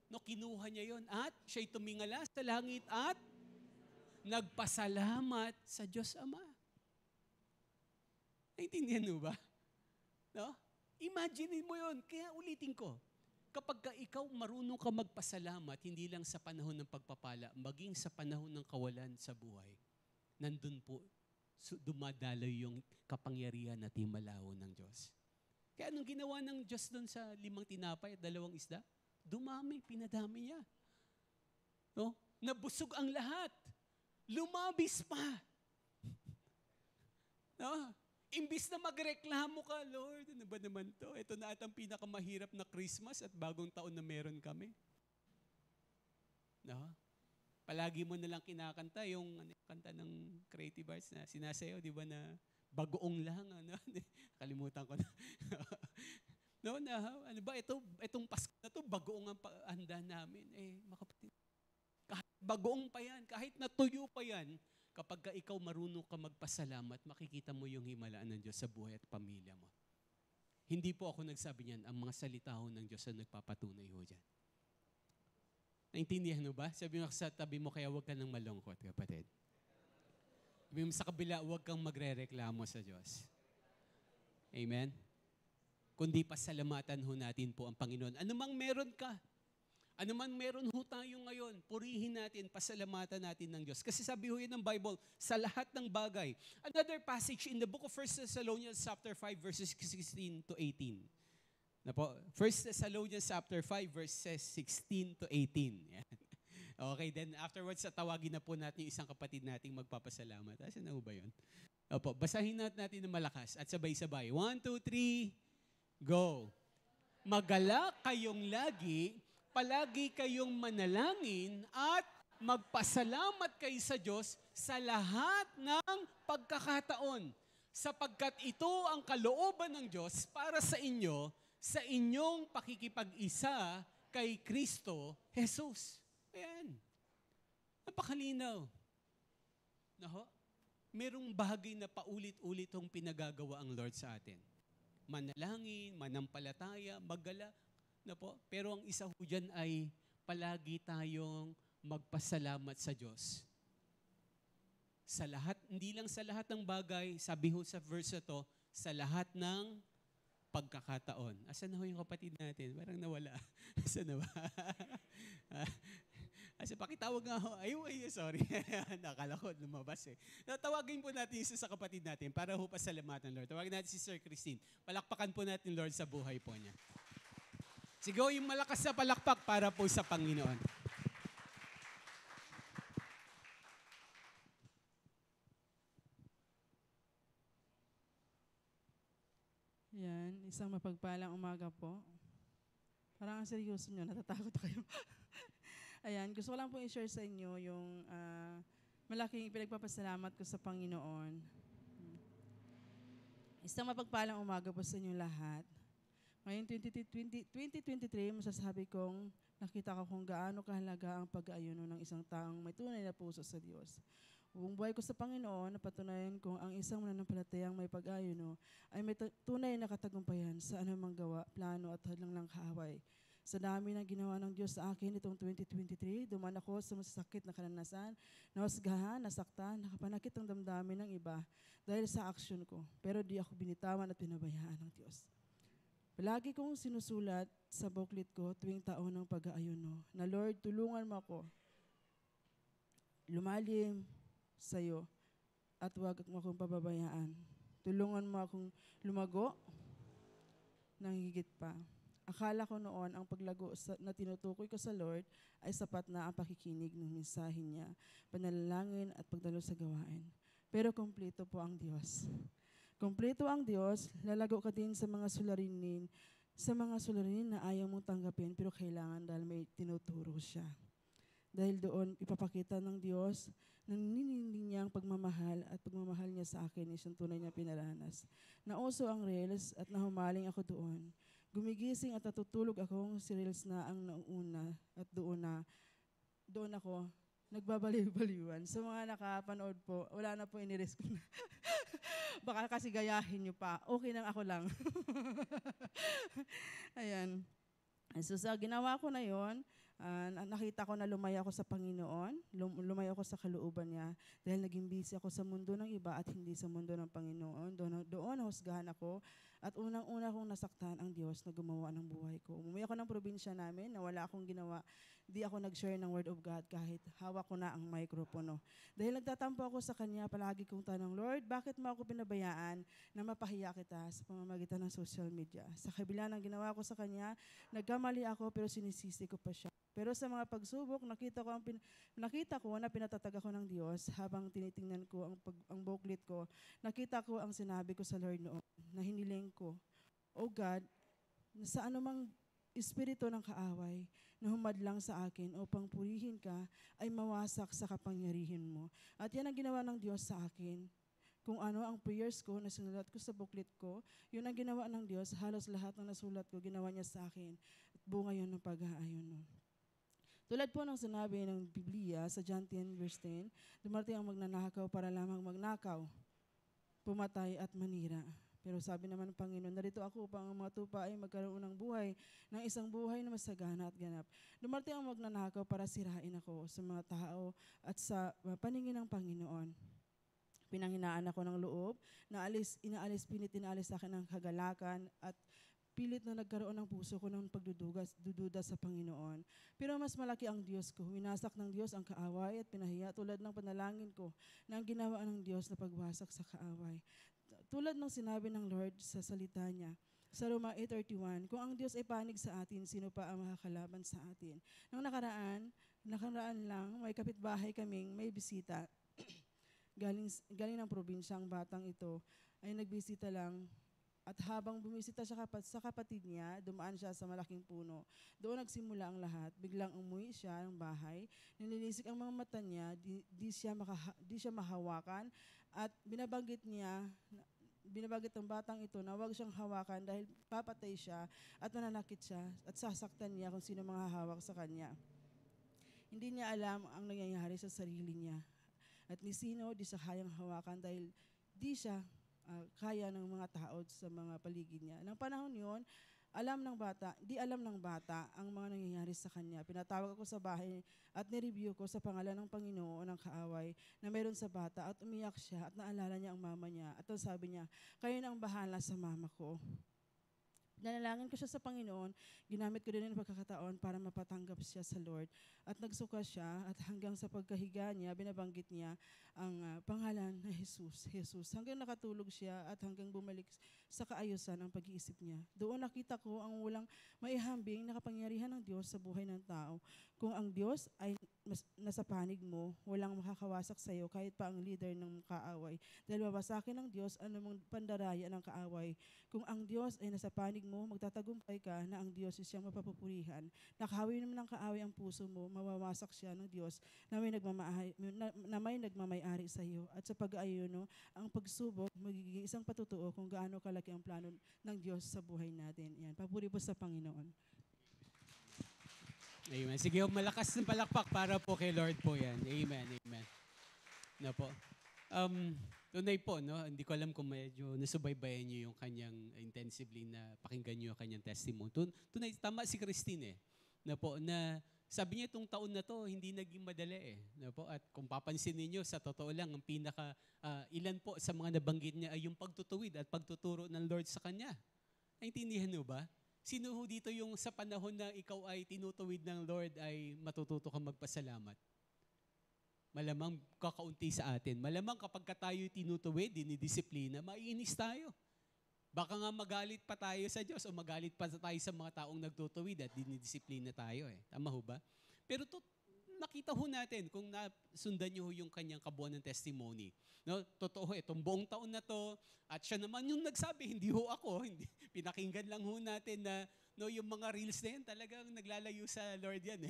No, kinuha niya yon at siya'y tumingala sa langit at nagpasalamat sa Diyos Ama. Naintindihan mo ba? No? Imagine mo yon. Kaya ulitin ko, kapag ikaw marunong ka magpasalamat, hindi lang sa panahon ng pagpapala, maging sa panahon ng kawalan sa buhay, nandun po, dumadaloy yung kapangyarihan at himalaho ng Diyos. Kaya anong ginawa ng Diyos doon sa 5 tinapay at 2 isda? Dumami, pinadami niya. No? Nabusog ang lahat. Lumabis pa. No? Imbis na magreklamo ka, Lord, ano ba naman to? Ito na at ang pinakamahirap na Christmas at bagong taon na meron kami. No? Palagi mo nalang kinakanta yung kanta ng Creative Arts na sinasayaw, di ba, na bagoong lang, ano? Kalimutan ko na. No, na, ano ba, itong Pasko na to, bagoong ang handa namin. Makapatid, kahit bagoong pa yan, kahit natuyo pa yan, kapag ikaw marunong ka magpasalamat, makikita mo yung himalaan ng Diyos sa buhay at pamilya mo. Hindi po ako nagsabi niyan, ang mga salita ho ng Diyos ang nagpapatunay ho dyan. Naintindihan mo ba? Sabi mo sa tabi mo, kaya huwag ka nang malungkot, kapatid. Sabi mo sa kabila, huwag kang magre-reklamo sa Diyos. Amen? kundi pasalamatan ho natin po ang Panginoon. Ano mang meron ka, ano man meron ho tayo ngayon, purihin natin, pasalamatan natin ng Diyos. Kasi sabi ho yun ng Bible, sa lahat ng bagay. Another passage in the book of 1 Thessalonians chapter 5 verses 16 to 18. Na po, 1 Thessalonians chapter 5 verses 16 to 18. Yan. Okay, then afterwards, tawagin na po natin yung isang kapatid nating magpapasalamat. Asan na ho ba yun? Opo, basahin natin ng malakas at sabay-sabay. 1, 2, 3, go! Magalak kayong lagi, palagi kayong manalangin at magpasalamat kayo sa Diyos sa lahat ng pagkakataon, sapagkat ito ang kalooban ng Diyos para sa inyo sa inyong pakikipag-isa kay Kristo Jesus. Ayan. Napakalinaw. Naho? Merong bagay na paulit-ulit ang pinagagawa ang Lord sa atin. Manalangin, manampalataya, magala, na po. Pero ang isa ho dyan ay palagi tayong magpasalamat sa Diyos. Sa lahat, hindi lang sa lahat ng bagay, sabi ho sa verse na to, sa lahat ng pagkakataon. Asan na ho yung kapatid natin? Parang nawala. Asan na ba? Asa pakitawag nga ho. Ay, sorry. Nakala ko lumabas eh. Tawagin po natin isa sa kapatid natin para ho pasalamatan, Lord. Tawagin natin si Sir Christine. Palakpakan po natin, Lord, sa buhay po niya. Sigaw yung malakas na palakpak para po sa Panginoon. Yan, isang mapagpalang umaga po. Parang ang seryoso nyo, natatakot kayo. Ayan, gusto ko lang po i-share sa inyo yung malaking pinagpapasalamat ko sa Panginoon. Isang mapagpalang umaga po sa inyo lahat. Ngayon 2023, masasabi kong nakita ko kung gaano kahalaga ang pag-aayuno ng isang taong may tunay na puso sa Diyos. Buong buhay ko sa Panginoon, napatunayan kong ang isang mananampalatayang may pag-ayuno ay may tunay na katagumpayan sa anumang gawa, plano at hadlang kaaway. Sa dami ng ginawa ng Diyos sa akin itong 2023, duman ako sa masasakit na karanasan, nawasgahan, nasaktan, nakapanakit ang damdamin ng iba dahil sa aksyon ko. Pero di ako binitawan at pinabayaan ng Diyos. Palagi kong sinusulat sa booklet ko tuwing taon ng pag-aayuno na Lord, tulungan mo ako lumalim sa iyo at huwag mo akong pababayaan. Tulungan mo akong lumago ng higit pa. Akala ko noon ang paglago na tinutukoy ko sa Lord ay sapat na ang pakikinig ng mensahe niya, panalangin at pagdalo sa gawain. Pero kumpleto po ang Diyos. Kumpleto ang Diyos, lalago ka din sa mga suliranin na ayaw mong tanggapin pero kailangan dahil may tinuturo siya. Dahil doon, ipapakita ng Diyos na nininig niyang pagmamahal at pagmamahal niya sa akin isang tunay niya pinaranas. Nauso ang reels at nahumaling ako doon. Gumigising at natutulog akong si reels na ang nauna at doon ako nagbabaliw-baliwan. Sa mga nakapanood po, wala na po inirisk ko na. Baka kasi gayahin niyo pa. Okay lang, ako lang. Ayan. So sa ginawa ko na yon, nakita ko na lumaya ako sa Panginoon, lumaya ako sa kalooban niya dahil naging busy ako sa mundo ng iba at hindi sa mundo ng Panginoon. Doon husgahan ako at unang-una kong nasaktan ang Diyos na gumawa ng buhay ko. Umuwi ako ng probinsya namin na wala akong ginawa. Di ako nag-share ng Word of God kahit hawak ko na ang microphone. Dahil nagtatampo ako sa Kanya, palagi kong tanong, Lord, bakit mo ako pinabayaan na mapahiya kita sa pamamagitan ng social media? Sa kabila ng ginawa ko sa Kanya, nagkamali ako pero sinisisi ko pa siya. Pero sa mga pagsubok, nakita ko na pinatatag ako ng Diyos habang tinitingnan ko ang booklet ko. Nakita ko ang sinabi ko sa Lord noon na hiniling ko, O God, sa anumang espiritu ng kaaway na humadlang sa akin upang purihin ka ay mawasak sa kapangyarihan mo. At yan ang ginawa ng Diyos sa akin. Kung ano ang prayers ko na sinulat ko sa booklet ko, yun ang ginawa ng Diyos. Halos lahat ng nasulat ko, ginawa niya sa akin. At bunga yun ng pag-aayuno. Tulad po ng sinabi ng Biblia sa John 10 verse 10, dumating ang magnanakaw para lamang magnakaw, pumatay at manira. Pero sabi naman ng Panginoon, narito ako upang ang mga tupa ay magkaroon ng buhay, ng isang buhay na masagana at ganap. Dumating ang magnanakaw para sirain ako sa mga tao at sa paningin ng Panginoon. Pinanghinaan ako ng loob, inaalis sa akin ang kagalakan at pilit na nagkaroon ng puso ko ng dududa sa Panginoon. Pero mas malaki ang Diyos ko. Winasak ng Diyos ang kaaway at pinahiya tulad ng panalangin ko na ang ginawa ng Diyos na pagwasak sa kaaway. Tulad ng sinabi ng Lord sa salita niya, sa Roma 8:31, kung ang Diyos ay panig sa atin, sino pa ang makakalaban sa atin? Nung nakaraan lang, may kapitbahay kaming may bisita. galing ng probinsya ang batang ito ay nagbisita lang at habang bumisita siya sa kapatid niya, dumaan siya sa malaking puno. Doon nagsimula ang lahat. Biglang umuwi siya ng bahay, nililisik ang mga mata niya, di siya mahawakan at binabanggit ng batang ito na huwag siyang hawakan dahil papatay siya at mananakit siya at sasaktan niya kung sino mga hawak sa kanya. Hindi niya alam ang nangyayari sa sarili niya. At ni sino di siya kayang hawakan dahil di siya kaya ng mga tao sa mga paligid niya. Nang panahon yun, alam ng bata ang mga nangyayari sa kanya. Pinatawag ako sa bahay at nireview ko sa pangalan ng Panginoon ang kaaway na meron sa bata at umiyak siya at naalala niya ang mama niya. At sabi niya, kayo na ang bahala sa mama ko. Nanalangin ko siya sa Panginoon, ginamit ko din ang pagkakataon para mapatanggap siya sa Lord. At nagsuka siya at hanggang sa pagkahiga niya, binabanggit niya ang pangalan na Jesus. Hanggang nakatulog siya at hanggang bumalik sa kaayusan ang pag-iisip niya. Doon nakita ko ang walang maihambing na kapangyarihan ng Diyos sa buhay ng tao. Kung ang Diyos ay nasa panig mo, walang makakawasak sa iyo kahit pa ang leader ng kaaway. Dahil babasakin ng Diyos anumang pandaraya ng kaaway. Kung ang Diyos ay nasa panig mo, magtatagumpay ka na ang Diyos ay siyang mapapupurihan. Nakahawi naman ng kaaway ang puso mo, mawawasak siya ng Diyos na may nagmamayari sa iyo. At sa pag-aayuno, ang pagsubok magiging isang patutuo kung gaano kalaki ang plano ng Diyos sa buhay natin. Yan. Papuri po sa Panginoon. Amen. Sige, malakas ng palakpak para po kay Lord po yan. Amen, amen. Na po. Tunay po, no? Hindi ko alam kung medyo nasubaybayan niyo yung kanyang intensively na pakinggan niyo yung kanyang testimony. Tunay, tama si Christine na po, na sabi niya itong taon na to, hindi naging madali na po. At kung papansin niyo sa totoo lang, ang ilan po sa mga nabanggit niya ay yung pagtutuwid at pagtuturo ng Lord sa kanya. Naintindihan niyo ba? Sino ho dito yung sa panahon na ikaw ay tinutuwid ng Lord ay matututo kang magpasalamat? Malamang kakaunti sa atin. Malamang kapag tayo tinutuwid, dinidisiplina, maiinis tayo. Baka nga magalit pa tayo sa Diyos o magalit pa tayo sa mga taong nagtutuwid at dinidisiplina tayo. Tama ho ba? Pero nakita ho natin kung nasundan niyo ho yung kanyang kabuuan ng testimony. No, totoo itong buong taon na to at siya naman yung nagsabi, hindi ho ako, hindi, pinakinggan lang ho natin na yung mga reels na yan talagang naglalayo sa Lord yan.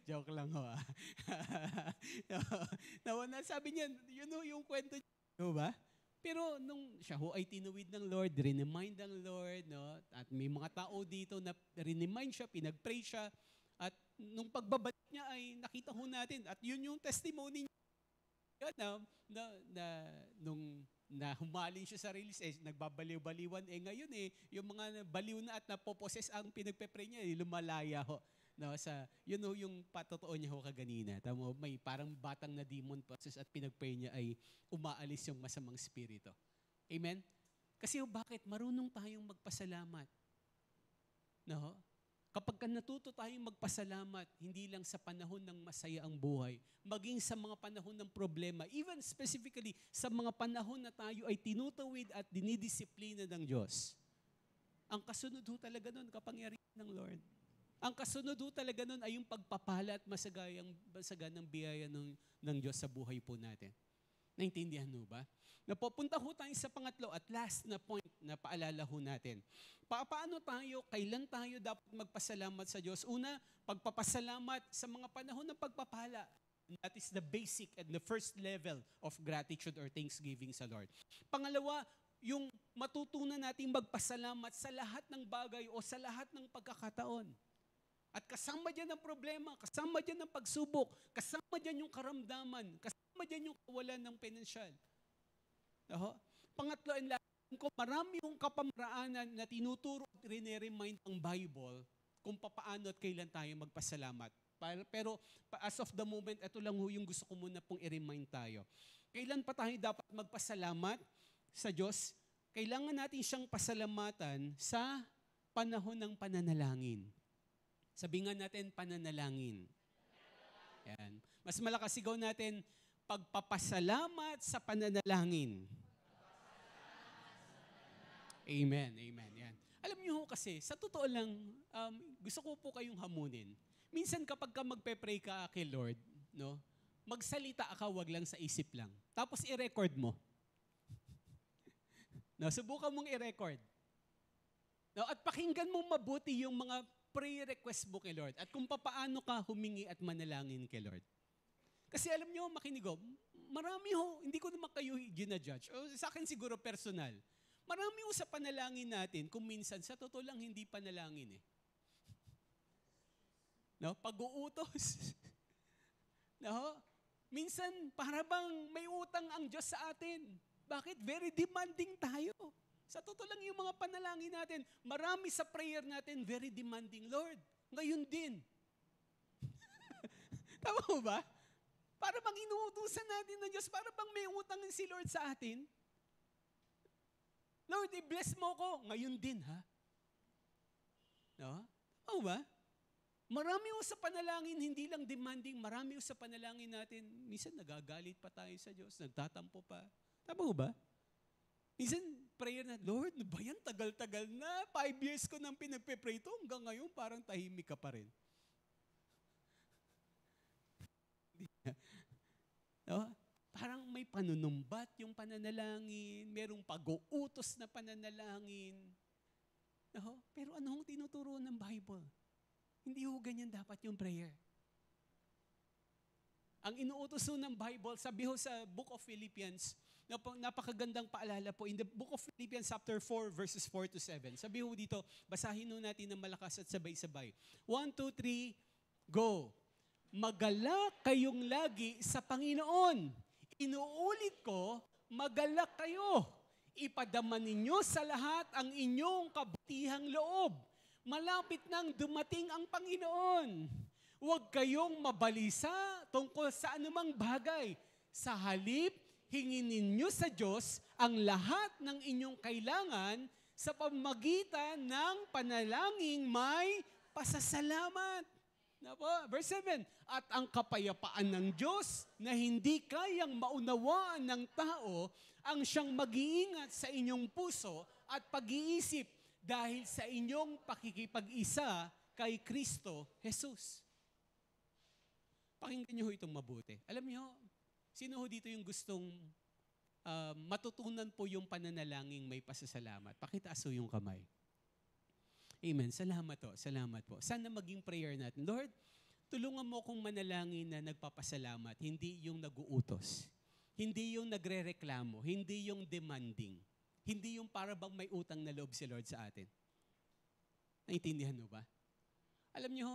Joke lang ho. Sabi niya, yun ho yung kwento niya. No ba? Pero nung siya ho ay tinuwid ng Lord, remind ng Lord, no? At may mga tao dito na remind siya, pinag-pray siya, at nung pagbabalik niya ay nakita ho natin, at yun yung testimony niya, nung humalin siya sa release, nagbabaliw-baliwan, ngayon yung mga baliw na at napoposes ang pinagpe-pray niya, lumalaya ho. No, yun ho yung patotoo niya ho kaganina. Tamo, may parang batang na demon possessed at pinag-pray niya ay umaalis yung masamang spirito. Amen? Kasi bakit? Marunong tayong magpasalamat. No? Kapag natuto tayong magpasalamat, hindi lang sa panahon ng masaya ang buhay, maging sa mga panahon ng problema, even specifically sa mga panahon na tayo ay tinutuwid at dinidisiplina ng Diyos. Ang kasunod ho talaga nun, kapangyarihan ng Lord. Ang kasunod ho talaga nun ay yung pagpapala at masaganang biyaya ng Diyos sa buhay po natin. Naintindihan ho ba? Napupunta ho tayo sa pangatlo at last na point na paalala ho natin. Kailan tayo dapat magpasalamat sa Diyos? Una, pagpapasalamat sa mga panahon ng pagpapala. That is the basic and the first level of gratitude or thanksgiving sa Lord. Pangalawa, yung matutunan nating magpasalamat sa lahat ng bagay o sa lahat ng pagkakataon. At kasama dyan ang problema, kasama dyan ang pagsubok, kasama dyan yung karamdaman, kasama dyan yung kawalan ng pinansyal. Pangatlo, and last, kung marami yung kapamaraanan na tinuturo at riniremind ang Bible kung paano at kailan tayo magpasalamat. Pero as of the moment, ito lang yung gusto ko muna pong i-remind tayo. Kailan pa tayo dapat magpasalamat sa Diyos? kailangan natin siyang pasalamatan sa panahon ng pananalangin. Sabi nga natin, pananalangin. Yan. Mas malakas sigaw natin, pagpapasalamat sa pananalangin. Amen, amen. Yan. Alam niyo ho kasi, sa totoo lang, gusto ko po kayong hamunin. Minsan kapag ka magpe-pray ka kay Lord, no, magsalita ka, wag lang sa isip lang. Tapos i-record mo. No, subukan mong i-record. No, at pakinggan mong mabuti yung mga prayer request mo kay Lord at kung paano ka humingi at manalangin kay Lord. Kasi alam niyo, makinig ho, marami ho, hindi ko naman kayo ginajudge. O, sa akin siguro personal. Marami ho sa panalangin natin, kung minsan, sa totoo lang, hindi panalangin eh. No? Pag-uutos. No? Minsan, para bang may utang ang Diyos sa atin. Bakit? Very demanding tayo. Sa totoo lang yung mga panalangin natin, marami sa prayer natin, very demanding. Lord, ngayon din. Tama mo ba? Para bang inuutusan natin ng Diyos, para bang may utang si Lord sa atin. Lord, i-bless mo ko. Ngayon din, ha? No? Tama ba? Marami ho sa panalangin, hindi lang demanding, marami ho sa panalangin natin, minsan nagagalit pa tayo sa Diyos, nagtatampo pa. Tama ba? Minsan, prayer na, Lord, ba yan? Tagal-tagal na. 5 years ko nang pinagpe-pray ito. Hanggang ngayon, parang tahimik ka pa rin. No? Parang may panunumbat yung pananalangin, merong pag-uutos na pananalangin. No? Pero ano hong tinuturo ng Bible? Hindi ho ganyan dapat yung prayer. Ang inuutos ng Bible, sabi ho sa Book of Philippians, napakagandang paalala po. In the Book of Philippians chapter 4, verses 4 to 7. Sabi ho dito, basahin ho natin ng malakas at sabay-sabay. 1, 2, 3, go! Magalak kayong lagi sa Panginoon. Inuulit ko, magalak kayo. Ipadama ninyo sa lahat ang inyong kabutihang loob. Malapit nang dumating ang Panginoon. Huwag kayong mabalisa tungkol sa anumang bagay. Sa halip, hingin ninyo sa Diyos ang lahat ng inyong kailangan sa pamamagitan ng panalangin may pasasalamat. Verse 7, at ang kapayapaan ng Diyos na hindi kayang maunawaan ng tao ang siyang mag-iingat sa inyong puso at pag-iisip dahil sa inyong pakikipag-isa kay Kristo Jesus. Pakinggan niyo ho itong mabuti. Alam niyo, sino ho dito yung gustong matutunan po yung pananalangin may pasasalamat? Pakitaas ho yung kamay. Amen. Salamat po. Salamat po. Sana maging prayer natin. Lord, tulungan mo kong manalangin na nagpapasalamat, hindi yung nag-uutos. Hindi yung nagre-reklamo. Hindi yung demanding. Hindi yung para bang may utang na loob si Lord sa atin. Naintindihan mo ba? Alam niyo,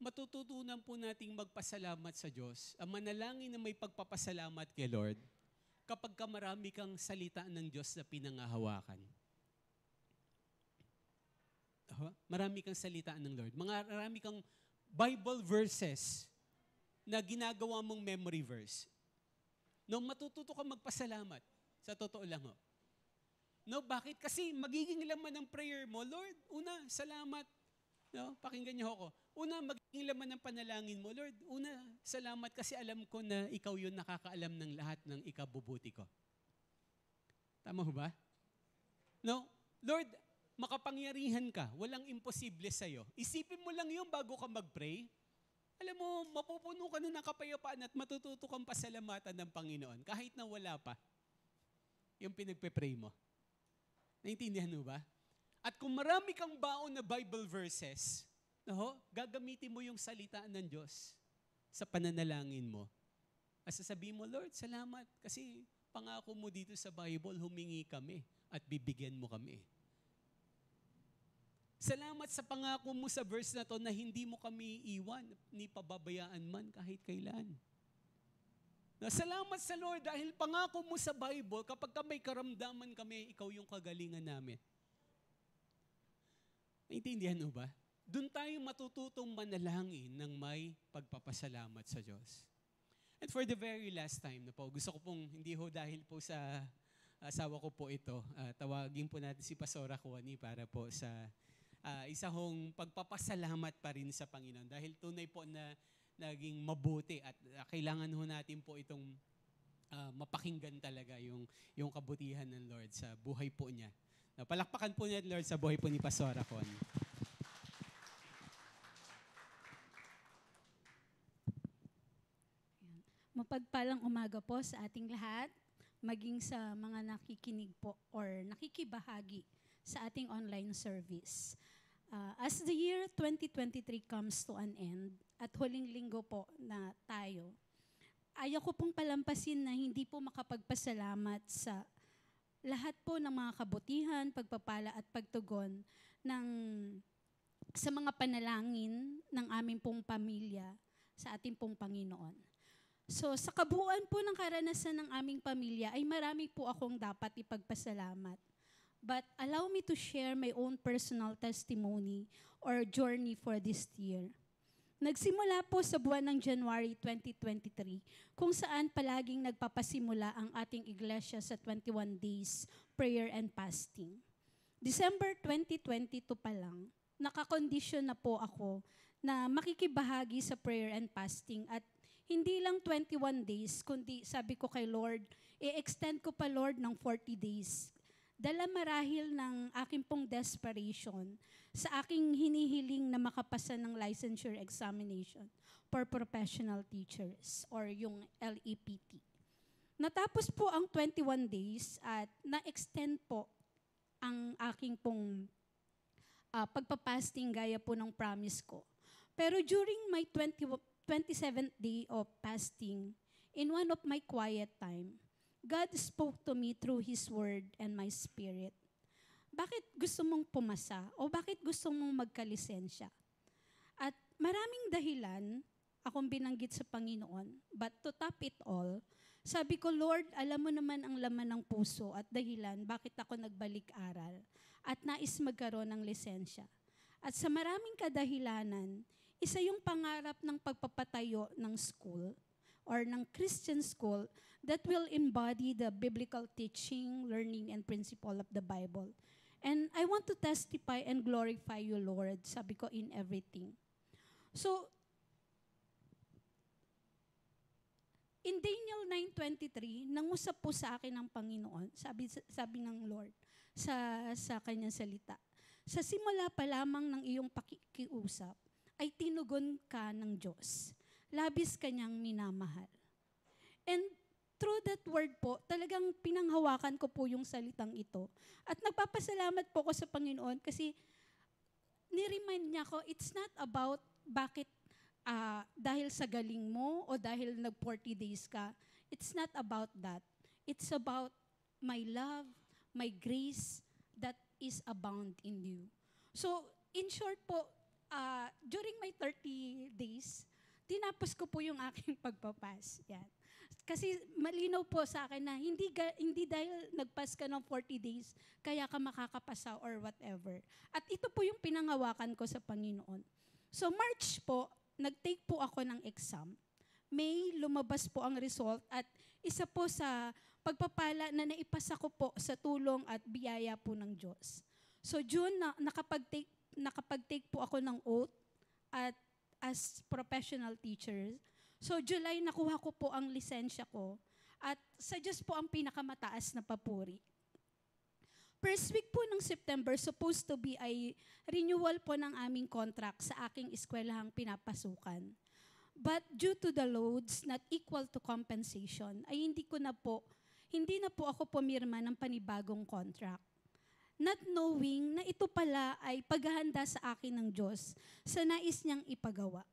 matututunan po nating magpasalamat sa Diyos. Ang manalangin na may pagpapasalamat kay Lord, kapag ka marami kang salita ng Diyos na pinangahawakan. Marami kang salita ng Lord. Marami kang Bible verses na ginagawa mong memory verse. No, matututo ka magpasalamat. Sa totoo lang ho. No, bakit? Kasi magiging laman ng prayer mo, Lord, una, salamat. No, pakinggan niyo ako. Una, magiging laman ng panalangin mo, Lord, una, salamat kasi alam ko na ikaw yun nakakaalam ng lahat ng ikabubuti ko. Tama ho ba? No, Lord, makapangyarihan ka. Walang imposible sa'yo. Isipin mo lang yun bago ka mag-pray. Alam mo, mapupuno ka na ng kapayapaan at matututo kang pasalamatan ng Panginoon kahit na wala pa yung pinagpe-pray mo. Naintindihan mo ba? At kung marami kang baon na Bible verses, gagamitin mo yung salita ng Diyos sa pananalangin mo. At sasabihin mo, Lord, salamat kasi pangako mo dito sa Bible, humingi kami at bibigyan mo kami. Salamat sa pangako mo sa verse na to na hindi mo kami iwan ni pababayaan man kahit kailan. Salamat sa Lord dahil pangako mo sa Bible, kapag may karamdaman kami, ikaw yung kagalingan namin. Naintindihan mo ba? Doon tayo matututong manalangin ng may pagpapasalamat sa Diyos. And for the very last time na po, gusto ko pong, hindi ho dahil po sa asawa ko po ito. Tawagin po natin si Pastora Juani para po sa isa hong pagpapasalamat pa rin sa Panginoon. Dahil tunay po na naging mabuti at kailangan ho natin po itong mapakinggan talaga yung kabutihan ng Lord sa buhay po niya. Palakpakan po niya, Lord, sa buhay po ni Pastora Juani. Mapagpalang umaga po sa ating lahat, maging sa mga nakikinig po or nakikibahagi sa ating online service. As the year 2023 comes to an end, at huling linggo po na tayo, ayaw ko pong palampasin na hindi po makapagpasalamat sa lahat po ng mga kabutihan, pagpapala at pagtugon sa mga panalangin ng aming pong pamilya sa ating pong Panginoon. So sa kabuuan po ng karanasan ng aming pamilya ay marami po akong dapat ipagpasalamat. But allow me to share my own personal testimony or journey for this year. Nagsimula po sa buwan ng January 2023 kung saan palaging nagpapasimula ang ating iglesia sa 21 days prayer and fasting. December 2022 pa lang, nakakondisyon na po ako na makikibahagi sa prayer and fasting at hindi lang 21 days, kundi sabi ko kay Lord, i-extend ko pa Lord ng 40 days. Dala marahil ng aking pong desperation sa aking hinihiling na makapasa ng licensure examination for professional teachers or yung LEPT. Natapos po ang 21 days at na-extend po ang aking pong pagpapasting gaya po ng promise ko. Pero during my 27th day of fasting, in one of my quiet time, God spoke to me through His Word and my spirit. Bakit gusto mong pumasa? O bakit gusto mong magkalisensya? At maraming dahilan akong binanggit sa Panginoon. But to top it all, sabi ko, Lord, alam mo naman ang laman ng puso at dahilan bakit ako nagbalik-aral at nais magkaroon ng lisensya. At sa maraming kadahilanan, isa yung pangarap ng pagpapatayo ng school or ng Christian school that will embody the biblical teaching, learning, and principle of the Bible. And I want to testify and glorify you, Lord, sabi ko, in everything. So, in Daniel 9:23, nangusap po sa akin ng Panginoon, sabi ng Lord sa kanyang salita, sa simula pa lamang ng iyong pakikiusap, ay tinugon ka ng Diyos. Labis kanyang minamahal. And through that word po, talagang pinanghawakan ko po yung salitang ito. At nagpapasalamat po ko sa Panginoon kasi ni-remind niya ko, it's not about bakit dahil sa galing mo o dahil nag-40 days ka. It's not about that. It's about my love, my grace that is abound in you. So, in short po, during my 30 days, tinapos ko po yung aking pagpapas. Yan. Kasi malinaw po sa akin na hindi dahil nagpas ka ng 40 days, kaya ka makakapasa or whatever. At ito po yung pinangawakan ko sa Panginoon. So March po, nag-take po ako ng exam. May lumabas po ang result at isa po sa pagpapala na naipasa ko po sa tulong at biyaya po ng Diyos. So June, nakapag-take po ako ng oath at as professional teacher. So July, nakuha ko po ang lisensya ko at sa Diyos po ang pinakamataas na papuri. First week po ng September, supposed to be ay renewal po ng aming contract sa aking eskwelahang pinapasukan. But due to the loads not equal to compensation, ay hindi na po ako pumirma ng panibagong contract. Not knowing na ito pala ay paghahanda sa akin ng Diyos sa nais niyang ipagawa.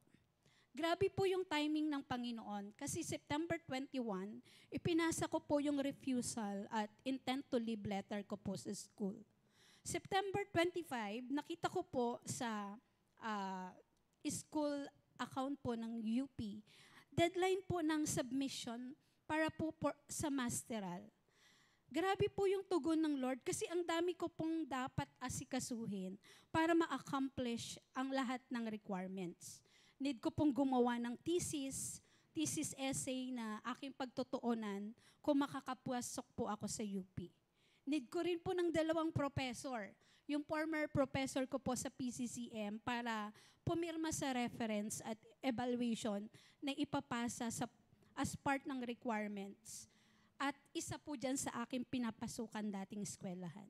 Grabe po yung timing ng Panginoon kasi September 21, ipinasa ko po yung refusal at intent to leave letter ko po sa school. September 25, nakita ko po sa school account po ng UP, deadline po ng submission para po sa masteral. Grabe po yung tugon ng Lord kasi ang dami ko pong dapat asikasuhin para ma-accomplish ang lahat ng requirements. Need ko pong gumawa ng thesis, thesis essay na aking pagtutuunan kung makakapasok po ako sa UP. Need ko rin po ng 2 professor. Yung former professor ko po sa PCCM para pumirma sa reference at evaluation na ipapasa as part ng requirements. At isa po dyan sa aking pinapasukan dating eskwelahan.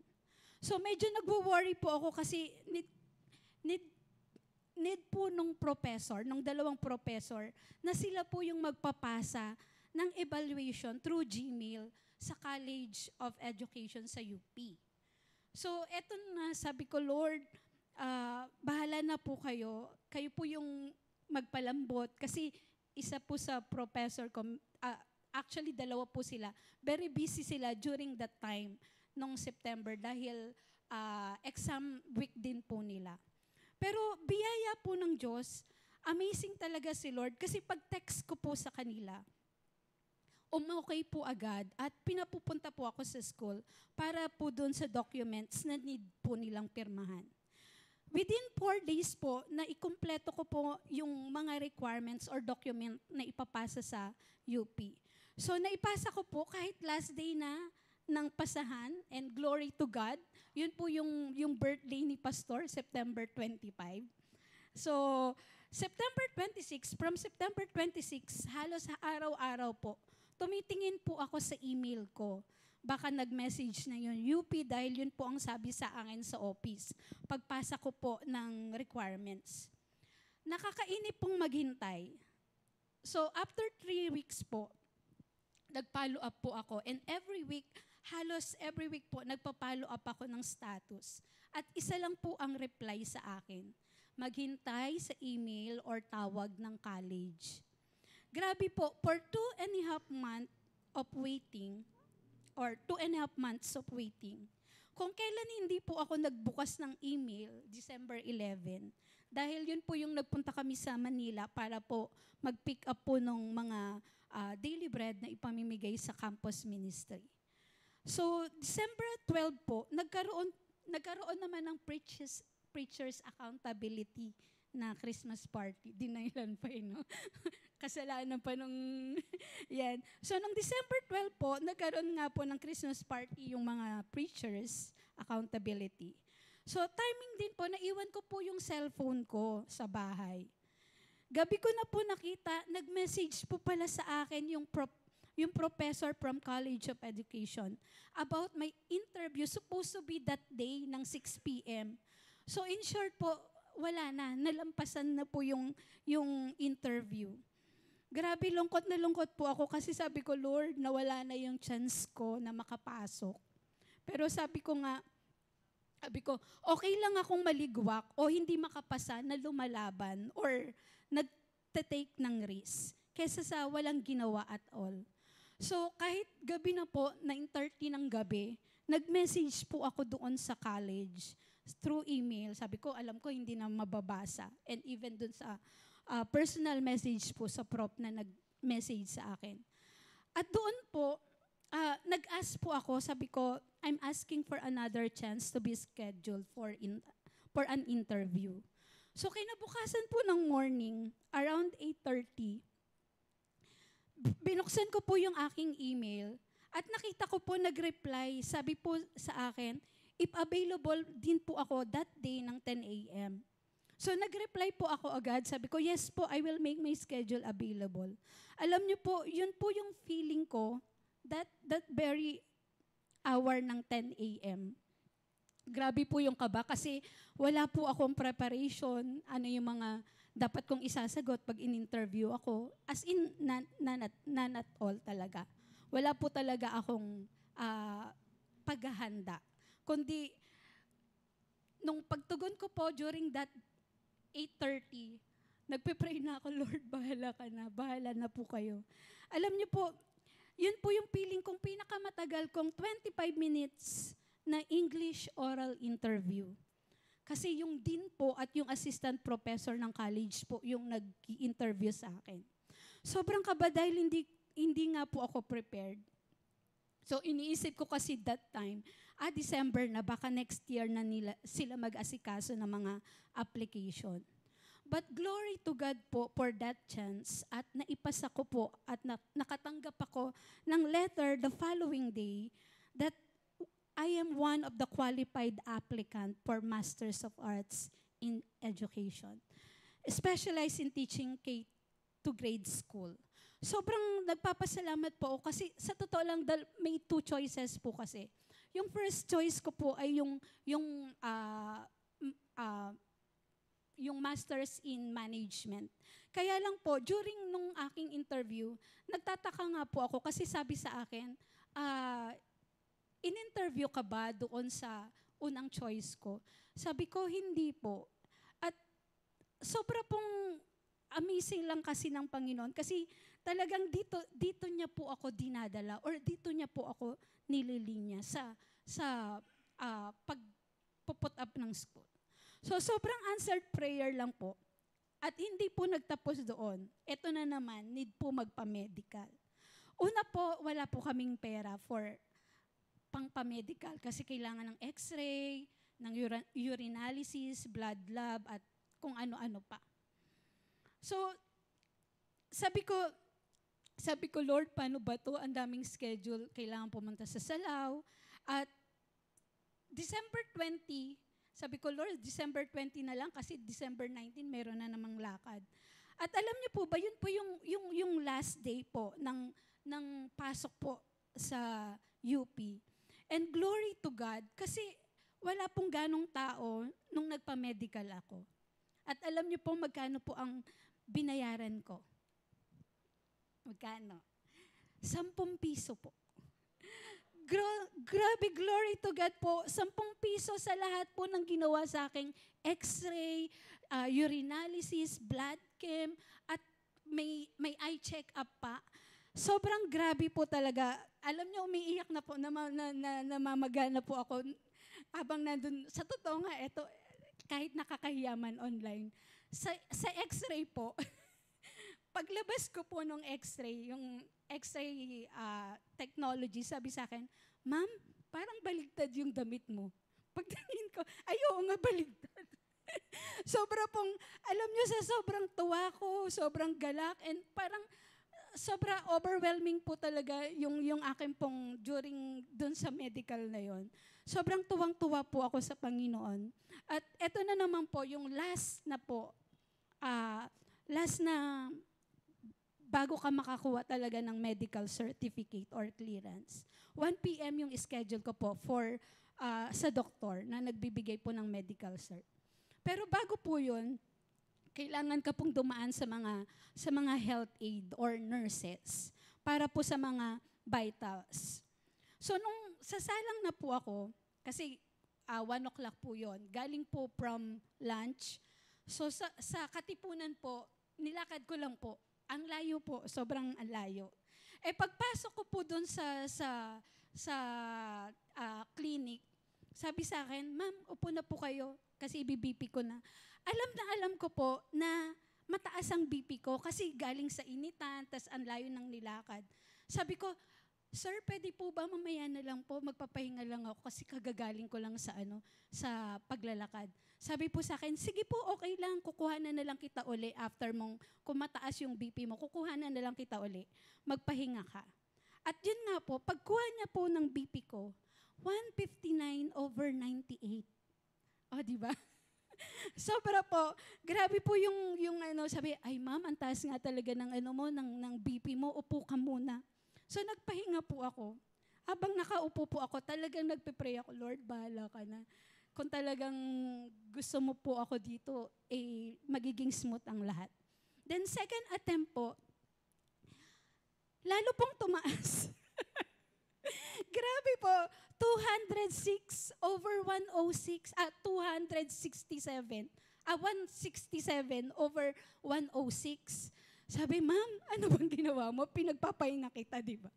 So medyo nagwo-worry po ako kasi need po nung professor, nung 2 professor, na sila po yung magpapasa ng evaluation through Gmail sa College of Education sa UP. So eto na, sabi ko, Lord, bahala na po kayo. Kayo po yung magpalambot kasi isa po sa professor ko, actually 2 po sila. Very busy sila during that time nung September dahil exam week din po nila. Pero biyaya po ng Diyos, amazing talaga si Lord kasi pag text ko po sa kanila, umokay po agad at pinapupunta po ako sa school para po doon sa documents na need po nilang pirmahan. Within 4 days po, na ikumpleto ko po yung mga requirements or document na ipapasa sa UP. So naipasa ko po kahit last day na ng pasahan, and glory to God. Yun po yung birthday ni Pastor, September 25. So September 26, from September 26, halos araw-araw po, tumitingin po ako sa email ko. Baka nag-message na yun, UP, dahil yun po ang sabi sa akin sa office. Pagpasa ko po ng requirements. Nakakainip pong maghintay. So after 3 weeks po, nag-follow up po ako. And halos every week po, nagpa-follow up ako ng status. At isa lang po ang reply sa akin. Maghintay sa email or tawag ng college. Grabe po, for 2.5 months of waiting, or 2.5 months of waiting, kung kailan hindi po ako nagbukas ng email, December 11, dahil yun po yung nagpunta kami sa Manila para po mag-pick up po ng mga daily bread na ipamimigay sa campus ministry. So, December 12 po, nagkaroon naman ng preachers accountability na Christmas party. Denial pa yun, no? Kasalanan pa nung, yan. So, nung December 12 po, nagkaroon nga po ng Christmas party yung mga preachers accountability. So, timing din po, naiwan ko po yung cellphone ko sa bahay. Gabi ko na po nakita, nag-message po pala sa akin yung professor from College of Education about my interview, supposed to be that day ng 6 p.m. So in short po, wala na, nalampasan na po yung interview. Grabe, lungkot na lungkot po ako kasi sabi ko, Lord, nawala na yung chance ko na makapasok. Pero sabi ko, okay lang akong maligwak o hindi makapasa na lumalaban or nagte-take ng risk kesa sa walang ginawa at all. So kahit gabi na po, 9:30 ng gabi, nag-message po ako doon sa college through email. Sabi ko, alam ko hindi na mababasa. And even doon sa personal message po sa prof na nag-message sa akin. At doon po, nag-ask po ako, sabi ko, I'm asking for another chance to be scheduled for an interview. So kinabukasan po ng morning, around 8:30, binuksan ko po yung aking email at nakita ko po nag-reply. Sabi po sa akin, if available din po ako that day ng 10 a.m. So nag-reply po ako agad. Sabi ko, yes po, I will make my schedule available. Alam niyo po, yun po yung feeling ko that very hour ng 10 a.m. Grabe po yung kaba kasi wala po akong preparation, ano yung mga dapat kong isasagot pag in-interview ako. As in, none at all talaga. Wala po talaga akong paghahanda. Kundi, nung pagtugon ko po during that 8:30, nagpe-pray na ako, Lord, bahala na po kayo. Alam niyo po, yun po yung feeling kong pinakamatagal kong 25 minutes na English oral interview. Kasi yung dean po at yung assistant professor ng college po yung nag-interview sa akin. Sobrang kaba dahil hindi nga po ako prepared. So iniisip ko kasi that time, December na, baka next year na sila mag-asikaso ng mga application. But glory to God po for that chance at naipasa ko po at nakatanggap ako ng letter the following day that I am one of the qualified applicant for Masters of Arts in Education. Specialized in teaching K to grade school. Sobrang nagpapasalamat po ako kasi sa totoo lang may two choices po kasi. Yung first choice ko po ay yung Masters in Management. Kaya lang po, during nung aking interview, nagtataka nga po ako kasi sabi sa akin, in-interview ka ba doon sa unang choice ko? Sabi ko, hindi po. At sobra pong amazing lang kasi ng Panginoon kasi talagang dito niya po ako dinadala or dito niya po ako nililinya sa pag-put up ng school. So, sobrang answered prayer lang po. At hindi po nagtapos doon. Ito na naman, need po magpa-medical. Una po, wala po kaming pera for pang-pa-medical kasi kailangan ng x-ray, ng urinalysis, blood lab, at kung ano-ano pa. So, sabi ko, Lord, paano ba to? Ang daming schedule, kailangan pumunta sa Salao. At December 20, sabi ko, Lord, December 20 na lang kasi December 19 meron na namang lakad. At alam niyo po ba, yun po yung last day po ng pasok po sa UP. And glory to God, kasi wala pong ganong tao nung nagpa-medical ako. At alam niyo po magkano po ang binayaran ko. Magkano? 10 piso po. Grabe, glory to God po. 10 piso sa lahat po ng ginawa sa aking x-ray, urinalysis, blood chem, at may eye check-up pa. Sobrang grabe po talaga. Alam niyo, umiiyak na po, namamaga na po ako. Habang nandun, sa totoo nga, eto, kahit nakakahiyaman online. Sa x-ray po, paglabas ko po ng x-ray, yung x-ray technology, sabi sa akin, Ma'am, parang baligtad yung damit mo. Pagtingin ko, ayaw nga baligtad. Sobra pong, alam nyo, sa sobrang tuwa ko, sobrang galak, and parang sobra overwhelming po talaga yung akin pong during dun sa medical na yon. Sobrang tuwang-tuwa po ako sa Panginoon. At eto na naman po, yung last na bago ka makakuha talaga ng medical certificate or clearance. 1 p.m. yung schedule ko po sa doktor na nagbibigay po ng medical cert. Pero bago po yun, kailangan ka pong dumaan sa mga health aid or nurses para po sa mga vitals. So nung sasalang na po ako, kasi 1 o'clock po yun, galing po from lunch. So sa Katipunan po, nilakad ko lang po. Ang layo po, sobrang layo. Pagpasok ko po doon sa clinic, sabi sa akin, Ma'am, upo na po kayo kasi BP ko na. Alam ko po na mataas ang BP ko kasi galing sa initan, tas ang layo ng nilakad. Sabi ko, Sir, pwede po ba mamaya na lang po, magpapahinga lang ako kasi kagagaling ko lang sa paglalakad. Sabi po sa akin, sige po, okay lang, kukuha na lang kita uli after mong, kung mataas yung BP mo, kukuha na lang kita uli, magpahinga ka. At yun nga po, pagkuha niya po ng BP ko, 159/98. O, di ba? Sobra po. Grabe po yung sabi, ay ma'am, ang taas nga talaga ng ng BP mo, upo ka muna. So nagpahinga po ako. Habang nakaupo po ako, talagang nagpe-pray ako, Lord, bahala ka na. Kung talagang gusto mo po ako dito, magiging smooth ang lahat. Then second attempt po, lalo pong tumaas. Grabe po, 206/106, 267. 167/106. Sabi, Ma'am, ano bang ginawa mo? Pinagpapahinga kita, di ba?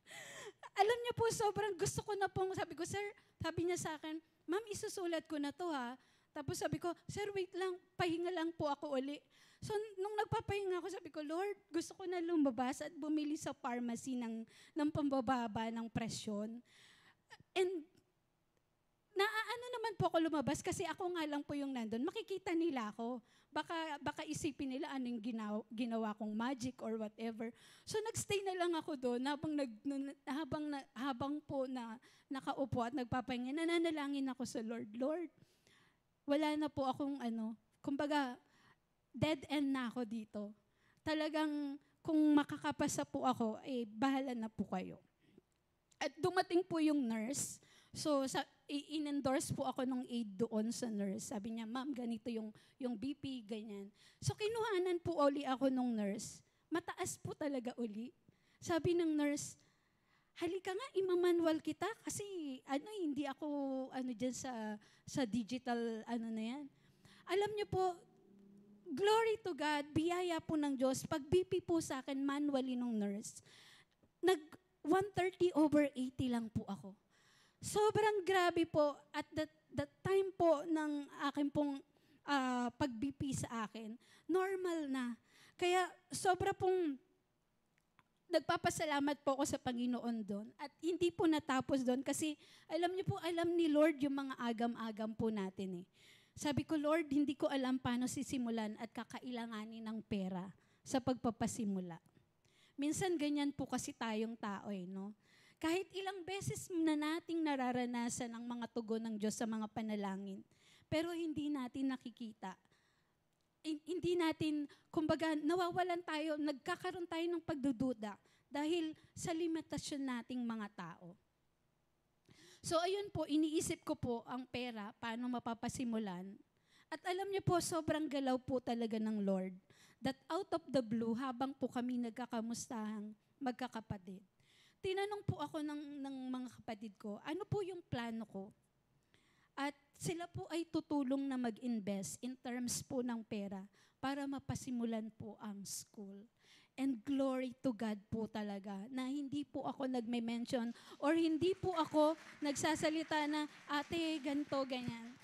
Alam niyo po, sobrang gusto ko na pong, sabi ko, Sir, sabi niya sa akin, Ma'am, isusulat ko na to ha. Tapos sabi ko, Sir, wait lang, pahinga lang po ako uli. So, nung nagpapahinga ako, sabi ko, Lord, gusto ko na lumabas at bumili sa pharmacy ng pambababa ng presyon. And Naaano naman po ako lumabas kasi ako nga lang po yung nandun. Makikita nila ako. Baka isipin nila anong ginawa kong magic or whatever. So nagstay na lang ako doon habang po na nakaupo at nagpapahinga. Nananalangin ako sa Lord. Lord, wala na po akong kumbaga dead end na ako dito. Talagang kung makakapasa po ako, bahala na po kayo. At dumating po yung nurse. So, in-endorse po ako ng aid doon sa nurse. Sabi niya, ma'am, ganito yung BP, ganyan. So, kinuhanan po uli ako nung nurse. Mataas po talaga uli. Sabi ng nurse, halika nga, imamanwal kita kasi hindi ako dyan sa digital na yan. Alam niyo po, glory to God, biyaya po ng Diyos. Pag BP po sa akin, manually nung nurse, 130/80 lang po ako. Sobrang grabe po at that time po ng akin pong pag-BP sa akin, normal na. Kaya sobra pong nagpapasalamat po ako sa Panginoon doon. At hindi po natapos doon kasi alam niyo po, alam ni Lord yung mga agam-agam po natin eh. Sabi ko, Lord, hindi ko alam paano sisimulan at kakailanganin ng pera sa pagpapasimula. Minsan ganyan po kasi tayong tao no? Kahit ilang beses na nating nararanasan ang mga tugon ng Diyos sa mga panalangin, pero hindi natin nakikita. Hindi natin, kumbaga, nawawalan tayo, nagkakaroon tayo ng pagdududa dahil sa limitasyon nating mga tao. So ayun po, iniisip ko po ang pera, paano mapapasimulan. At alam niyo po, sobrang galaw po talaga ng Lord. That out of the blue, habang po kami nagkakamustahang magkakapatid, tinanong po ako ng mga kapatid ko, ano po yung plano ko? At sila po ay tutulong na mag-invest in terms po ng pera para mapasimulan po ang school. And glory to God po talaga na hindi po ako nagme-mention or hindi po ako nagsasalita na ate, ganito, ganyan.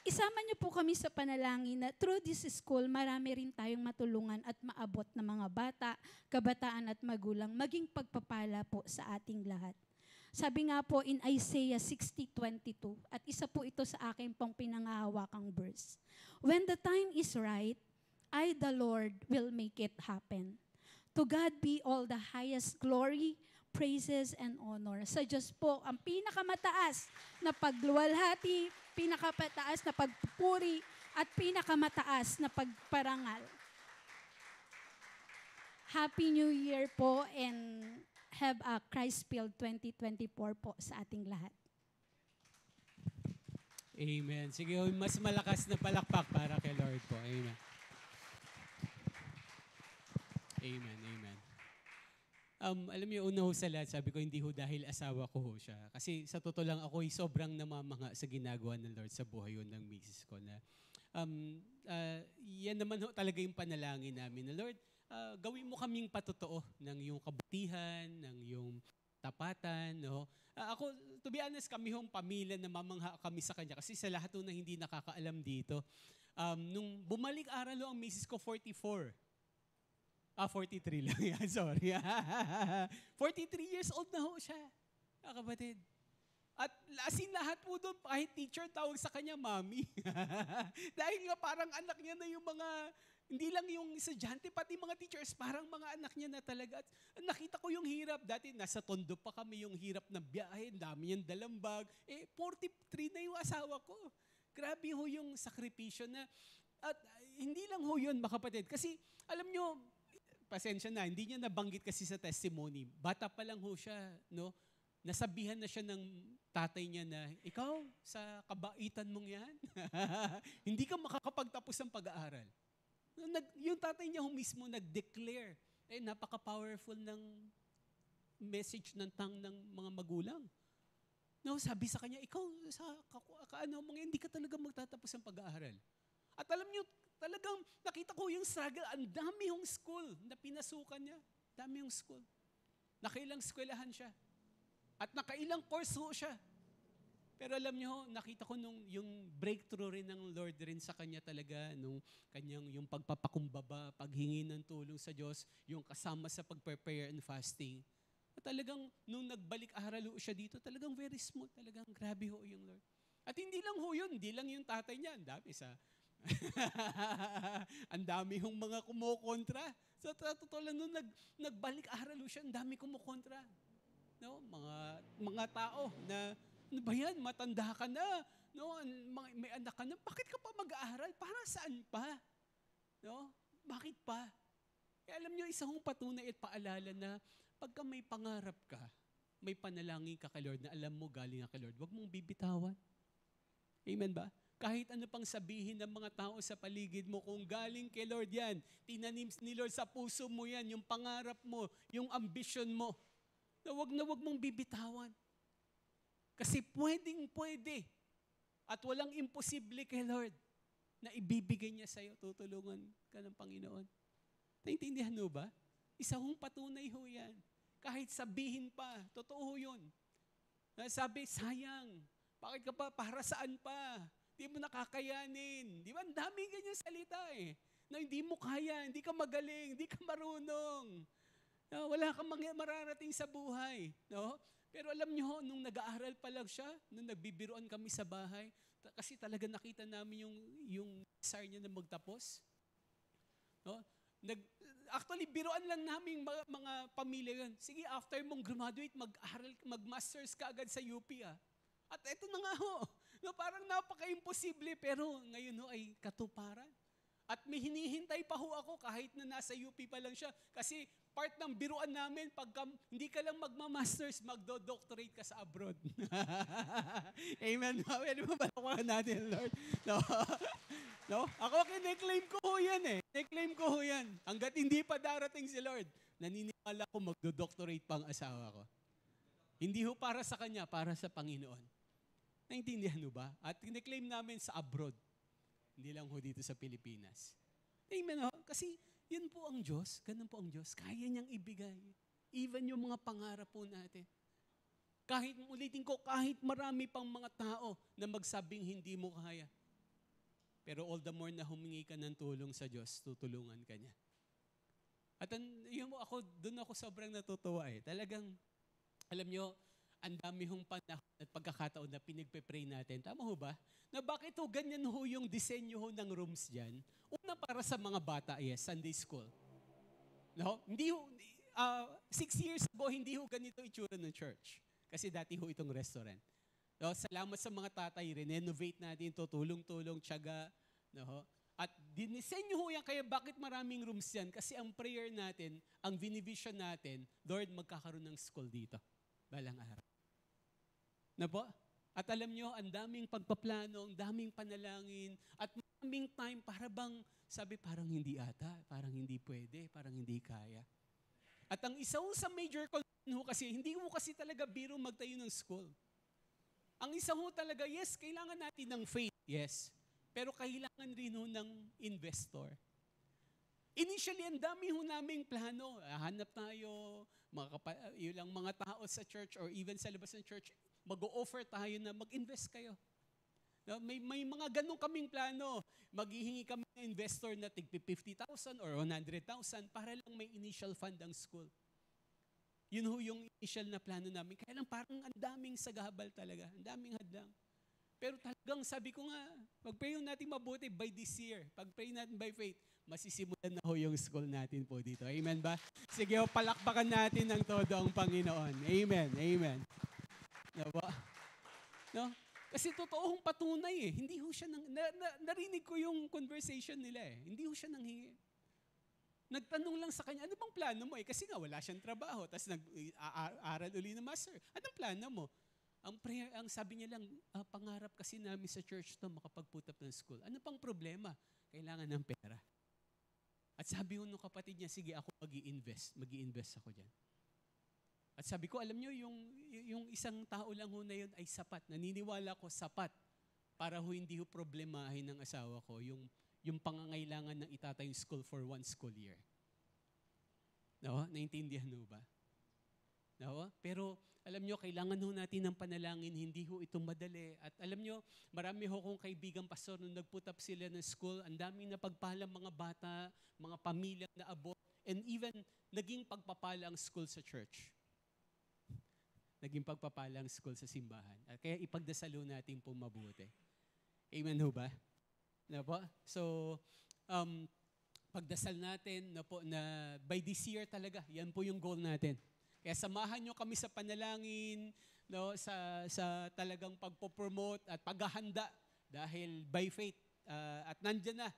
Isama niyo po kami sa panalangin na through this school, marami rin tayong matulungan at maabot na mga bata, kabataan at magulang, maging pagpapala po sa ating lahat. Sabi nga po in Isaiah 60:22, at isa po ito sa akin pong pinangahawakang verse. When the time is right, I, the Lord, will make it happen. To God be all the highest glory, praises, and honor. Sa Diyos po, ang pinakamataas na pagluwalhati, pinakamataas na pagpupuri, at pinakamataas na pagparangal. Happy New Year po and have a Christ-filled 2024 po sa ating lahat. Amen. Sige, mas malakas na palakpak para kay Lord po. Amen. Amen, amen. Alam niyo, una ho sa lahat, sabi ko, hindi ho dahil asawa ko ho siya. Kasi sa totoo lang, ako'y sobrang namamanga sa ginagawa ng Lord sa buhay yun ng misis ko na yan naman ho talaga yung panalangin namin na Lord, gawin mo kaming patotoo ng iyong kabutihan, ng iyong tapatan. No? Ako, to be honest, kami hong pamilya na mamangha kami sa kanya kasi sa lahat ho na hindi nakakaalam dito. Nung bumalik aral ho ang misis ko, 44. 43 lang yan, sorry. 43 years old na ho siya, kapatid. At as in lahat po doon, kahit teacher tawag sa kanya, mami. Dahil nga parang anak niya na yung mga, hindi lang yung estudyante, pati mga teachers, parang mga anak niya na talaga. At nakita ko yung hirap. Dati nasa Tondo pa kami, yung hirap ng biyahe, dami yung dalambag. 43 na yung asawa ko. Grabe ho yung sakripisyo na, at hindi lang ho yun, mga kapatid. Kasi alam nyo, pasensya na, hindi niya nabanggit kasi sa testimony. Bata pa lang ho siya, no? Nasabihan na siya ng tatay niya na, ikaw, sa kabaitan mong yan, hindi ka makakapagtapos ng pag-aaral. Yung tatay niya ho mismo nag-declare. Napaka-powerful ng message ng ng mga magulang. No, sabi sa kanya, ikaw, hindi ka talaga magtatapos ng pag-aaral. At alam niyo, talagang nakita ko yung struggle. Ang dami yung school na pinasukan niya. Dami yung school. Nakailang eskwelahan siya. At nakailang course ho siya. Pero alam niyo, nakita ko yung breakthrough rin ng Lord rin sa kanya talaga, nung kanyang yung pagpapakumbaba, paghingi ng tulong sa Diyos, yung kasama sa pag-prepare and fasting. Talagang nung nagbalik-aral ho siya dito, talagang very smooth, talagang grabe ho yung Lord. At hindi lang ho yun, hindi lang yung tatay niya, ang dami sa ang dami hong mga kumukontra. So totoo lang nung nagbalik-aral ho siya, ang dami kumukontra. No, mga tao na ano ba yan, matanda ka na, no, may anak ka na, bakit ka pa mag-aaral? Para saan pa? No? Bakit pa? Alam niyo, isang patunay at paalala na pagka may pangarap ka, may panalangin ka kay Lord na alam mo galing ka kay Lord, huwag mong bibitawan. Amen ba? Kahit ano pang sabihin ng mga tao sa paligid mo, kung galing kay Lord yan, tinanim ni Lord sa puso mo yan, yung pangarap mo, yung ambition mo, na wag mong bibitawan. Kasi pwedeng-pwede at walang imposible kay Lord na ibibigay niya sa'yo, tutulungan ka ng Panginoon. Naintindihan mo ba? Isa hong patunay ho yan. Kahit sabihin pa, totoo yun. Sabi, sayang, bakit ka pa, para saan pa? Di mo nakakayanin. Di ba? Ang daming ganyan salita eh. Na hindi mo kaya, hindi ka magaling, hindi ka marunong. No, wala kang mararating sa buhay. No? Pero alam niyo, nung nag-aaral pa lang siya, nung nagbibiruan kami sa bahay, kasi talaga nakita namin yung desire niya na magtapos. No? Actually, biruan lang namin mga pamilya yun. Sige, after mong graduate, mag-masters ka agad sa UP ah. At eto na nga ho, no, parang napaka-imposible, pero ngayon ho ay katuparan. At may hinihintay pa ho ako kahit na nasa UP pa lang siya. Kasi part ng biruan namin, pagka hindi ka lang magma-masters, magdo-doctorate ka sa abroad. Amen. Pwede mo balakuhan natin, Lord? No? No? Ako kine-claim ko ho yan eh. Kine-claim ko ho yan. Hanggat hindi pa darating si Lord, naniniwala ko magdo-doctorate pa ang asawa ko. Hindi ho para sa kanya, para sa Panginoon. Naintindihan mo ba? At kine-claim namin sa abroad. Hindi lang ho dito sa Pilipinas. Amen ho? Kasi yun po ang Diyos. Ganun po ang Diyos. Kaya niyang ibigay. Even yung mga pangarap po natin. Kahit, ulitin ko, kahit marami pang mga tao na magsabing hindi mo kaya. Pero all the more na humingi ka ng tulong sa Diyos, tutulungan ka niya. At doon ako sobrang natutuwa eh. Talagang, alam nyo, ang dami hong panahon at pagkakataon na pinagpe-pray natin. Tama ho ba? Na bakit ho ganyan ho yung disenyo ho ng rooms dyan? Una para sa mga bata, yes, Sunday school. No? Hindi ho, 6 years ago, hindi ho ganito itsura ng church. Kasi dati ho itong restaurant. No? Salamat sa mga tatay, renovate natin ito, tulong-tulong, tiyaga. No? At dinisenyo ho yan, kaya bakit maraming rooms yan? Kasi ang prayer natin, ang vinivision natin, Lord, magkakaroon ng school dito. Balang araw. Na po? At alam nyo, ang daming pagpaplano, ang daming panalangin, at maraming time para bang, sabi parang hindi ata, parang hindi pwede, parang hindi kaya. At ang isa sa major concern ho kasi, hindi ho kasi talaga biro magtayo ng school. Ang isa ho talaga, yes, kailangan natin ng faith, yes. Pero kailangan rin ho ng investor. Initially, ang dami ho naming plano. Hanap tayo, yung mga tao sa church or even sa labas ng church, mag-o-offer tayo na mag-invest kayo. No, may mga ganun kaming plano. Maghihingi kami ng investor na tig 50,000 or 100,000 para lang may initial fund ang school. Yun ho yung initial na plano namin. Kaya lang parang ang daming sagabal talaga. Ang daming hadlang. Pero talagang sabi ko nga, pag-pray natin mabuti by this year. Pag-pray natin by faith, masisimulan na ho yung school natin po dito. Amen ba? Sige, palakpakan natin ng todo ang Panginoon. Amen. Amen. Diba? No? Kasi totoong patunay eh. Hindi ho siya narinig ko yung conversation nila eh. Hindi ho siya nanghingi. Nagtanong lang sa kanya, ano bang plano mo eh? Kasi nga wala siyang trabaho. Tapos nag-aaral uli ng master. Anong plano mo? Ang sabi niya lang, pangarap kasi namin sa church to makapag-put up ng school. Ano pang problema? Kailangan ng pera. At sabi ko nung kapatid niya, sige ako mag-i-invest ako dyan. At sabi ko, alam niyo, yung isang tao lang ho na yun ay sapat. Naniniwala ko sapat para ho hindi ho problemahin ng asawa ko yung pangangailangan ng itatayong school for 1 school year. No? Naintindihan ho ba? No? Pero alam nyo, kailangan ho natin ng panalangin, hindi ho ito madali. At alam nyo, marami ho kong kaibigang pastor nung nag-put up sila ng school, ang daming napagpala mga bata, mga pamilya na abot, and even naging pagpapala ang school sa church. naging pagpapalang school sa simbahan. At kaya ipagdasalo natin po mabuti. Amen ho ba? Na po? So, pagdasal natin na po na by this year talaga, yan po yung goal natin. Kaya samahan nyo kami sa panalangin, no, sa talagang pagpopromote at paghahanda dahil by faith at nandyan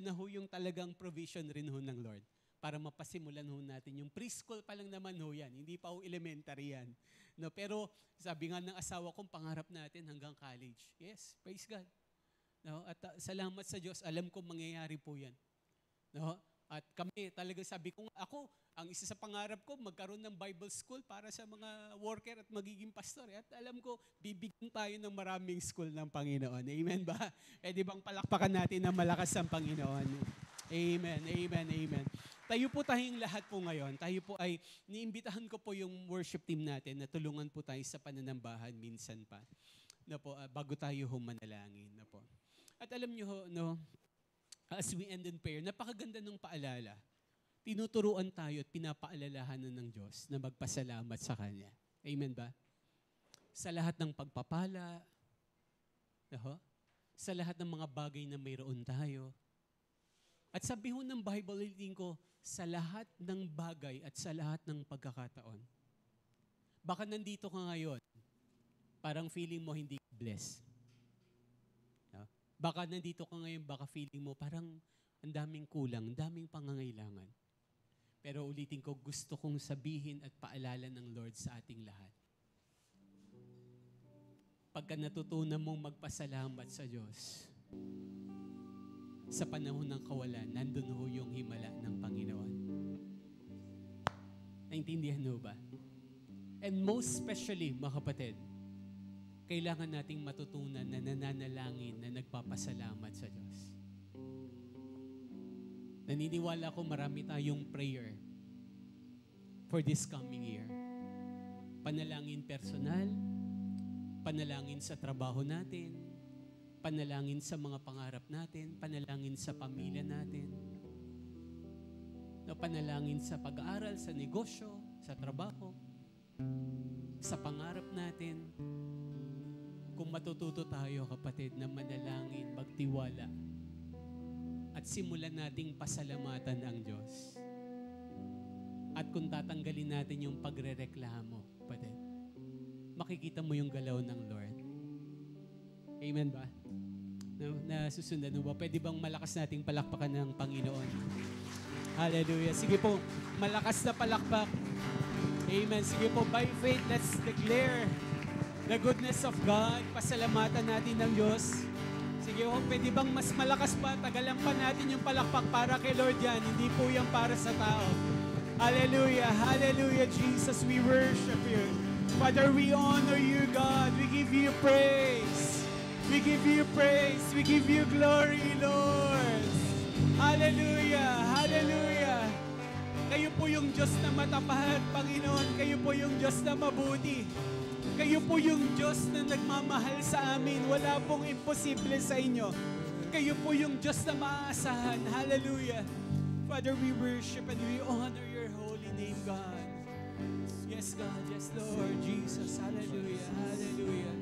na ho yung talagang provision rin ho ng Lord para mapasimulan ho natin. Yung preschool pa lang naman ho yan, hindi pa ho elementary yan. No, pero sabi nga ng asawa kong pangarap natin hanggang college. Yes, praise God. No, at salamat sa Diyos, alam ko mangyayari po yan. No? At kami talaga sabi ko, ako, ang isa sa pangarap ko, magkaroon ng Bible school para sa mga worker at magiging pastor. At alam ko, bibigyan tayo ng maraming school ng Panginoon. Amen ba? Pwede bang palakpakan natin na malakas ang Panginoon? Amen, amen, amen. Tayo po tayong lahat po ngayon. Tayo po ay, niimbitahan ko po yung worship team natin na tulungan po tayo sa pananambahan minsan pa. Na po, bago tayo humanalangin. Na po. At alam nyo ho, no, as we end in prayer, napakaganda ng paalala. Tinuturuan tayo at pinapaalalahanan ng Diyos na magpasalamat sa Kanya. Amen ba? Sa lahat ng pagpapala, sa lahat ng mga bagay na mayroon tayo. At sabi ho ng Bible reading ko, sa lahat ng bagay at sa lahat ng pagkakataon. Baka nandito ka ngayon, parang feeling mo hindi blessed. Baka nandito ka ngayon, baka feeling mo parang ang daming kulang, ang daming pangangailangan. Pero ulitin ko, gusto kong sabihin at paalala ng Lord sa ating lahat. Pagka natutunan mong magpasalamat sa Diyos, sa panahon ng kawalan, nandun ho yung himala ng Panginoon. Naintindihan ho ba? And most especially, mga kapatid, kailangan nating matutunan na nananalangin na nagpapasalamat sa Diyos. Naniniwala ko marami tayong prayer for this coming year. Panalangin personal, panalangin sa trabaho natin, panalangin sa mga pangarap natin, panalangin sa pamilya natin, panalangin sa pag-aaral, sa negosyo, sa trabaho, sa pangarap natin. Kung matututo tayo, kapatid, na manalangin, magtiwala, at simulan nating pasalamatan ang Diyos. At kung tatanggalin natin yung pagrereklamo, kapatid, makikita mo yung galaw ng Lord. Amen ba? Na susundan mo ba? Pwede bang malakas nating palakpakan ng Panginoon? Hallelujah. Sige po, malakas na palakpak. Amen. Sige po, by faith, let's declare the goodness of God. Pasalamatan natin ng Diyos. Sige po, pwede bang mas malakas pa? Tagalan pa natin yung palakpak para kay Lord yan. Hindi po yan para sa tao. Hallelujah. Hallelujah, Jesus. We worship you. Father, we honor you, God. We give you praise. We give you praise. We give you glory, Lord. Hallelujah. Hallelujah. Kayo po yung Diyos na matapat, Panginoon. Kayo po yung Diyos na mabuti. Kayo po yung Diyos na nagmamahal sa amin. Wala pong imposible sa inyo. Kayo po yung Diyos na maaasahan. Hallelujah. Father, we worship and we honor your holy name, God. Yes, God. Yes, Lord Jesus. Hallelujah. Hallelujah.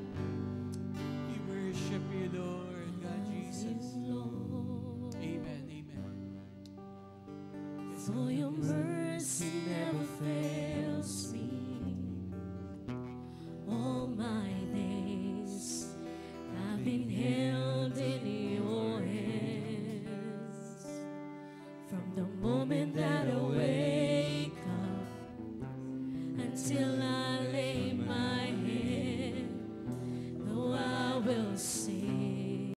We worship you, Lord, God Jesus. Amen. Amen. Yes, For your mercy never fails me. All my days I've been held in your hands. From the moment that I wake up until I lay my head, though I will sing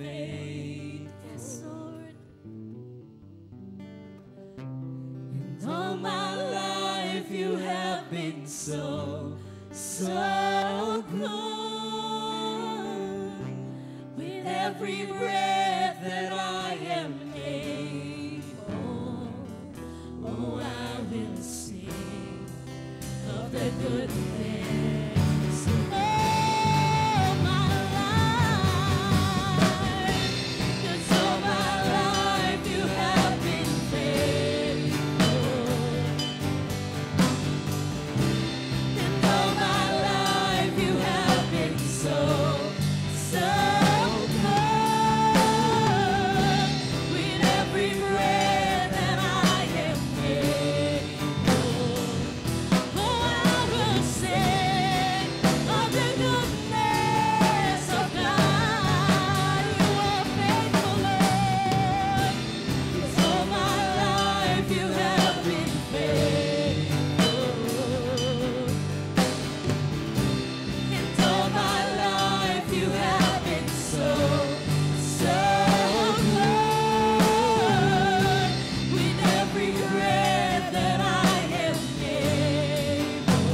faith. Yes, Lord. And all my life you have been so, so good. With every breath that I am able, oh, I will sing of the goodness of my life. 'Cause all my life you have been faithful. And all my life you have been so, so good. With every breath that I am able, oh, I will sing of the goodness of God. You are faithful, Lord. 'Cause all my life you have been faithful. And all my life you have been so, so good. With every breath that I am able,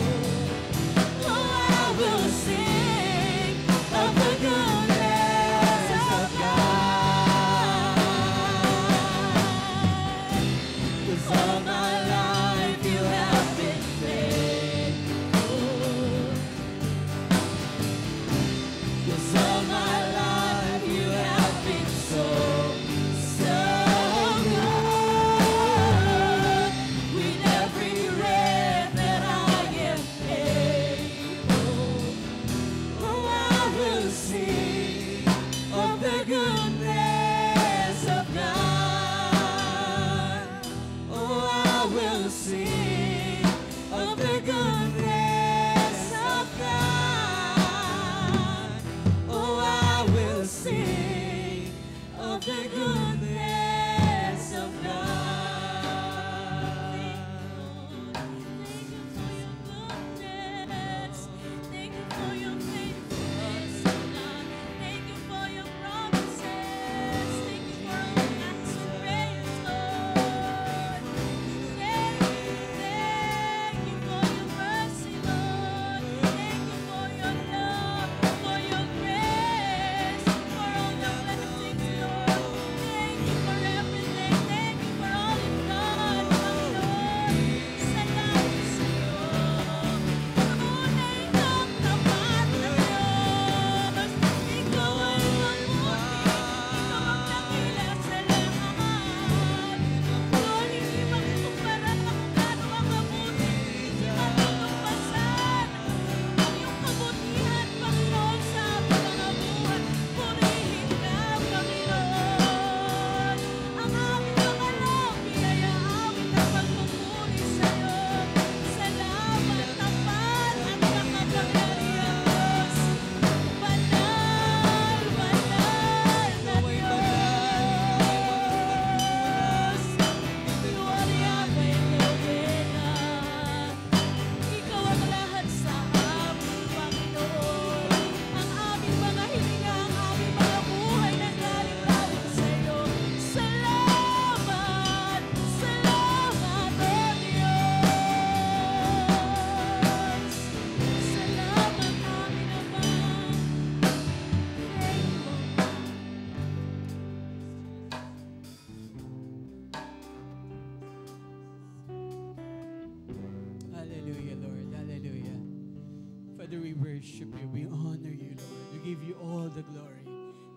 oh, I will sing of the goodness of God. 'Cause all my life you have been faithful. 'Cause all my life you have been so, so good. With every breath that I am able, oh, I will sing of the goodness of God. Oh, I will sing of the goodness of God. Oh, I will sing of the goodness of God. Thank you for your goodness. Thank you for your faithfulness, oh God. Thank you for your promises. Thank you for all answered prayers, Lord. Thank you for your mercy, Lord. Thank you for your love, for your grace, for all the blessings, Lord. Thank you for everything. Thank you for all you've done, Panginoon. Salamat sa iyo. Tunay kang tapat na Diyos. Ikaw ay mabuti. Ikaw ang dakila sa lahat. Lord, hindi magkukumpara kung gaano ang mabuti. Hindi matutugpasan ang iyong kabutihan, Panginoon, sa aming mga buhay. Purihin ka, Panginoon. Ang aming mga lobi ay aawit at pagpupuri sa iyo. Salamat, tapat at makapangyarihan, Diyos. Banal, banal na Diyos. Gloria kay Novena. Ikaw ang lahat sa amin, Panginoon. Ang aming mga hininga, ang aming mga buhay na galing lamang sa iyo. Salamat, salamat, O Diyos. Salamat, aming Ama. Hallelujah, Lord. Hallelujah. Father, we worship you. We honor you, Lord. We give you all the glory.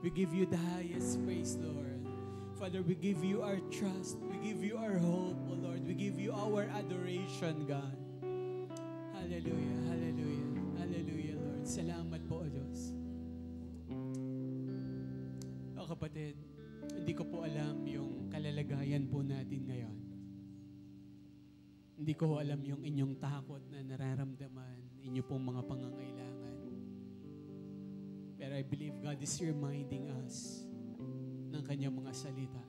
We give you the highest praise, Lord. Father, we give you our trust. We give you our hope, O Lord. We give you our adoration, God. Hallelujah, hallelujah, hallelujah, Lord. Salamat po, O Diyos. O kapatid, hindi ko po alam yung kalalagayan po natin ngayon. Hindi ko alam yung inyong takot na nararamdaman, inyo pong mga pangangailangan. Pero I believe God is reminding us ng kanyang mga salita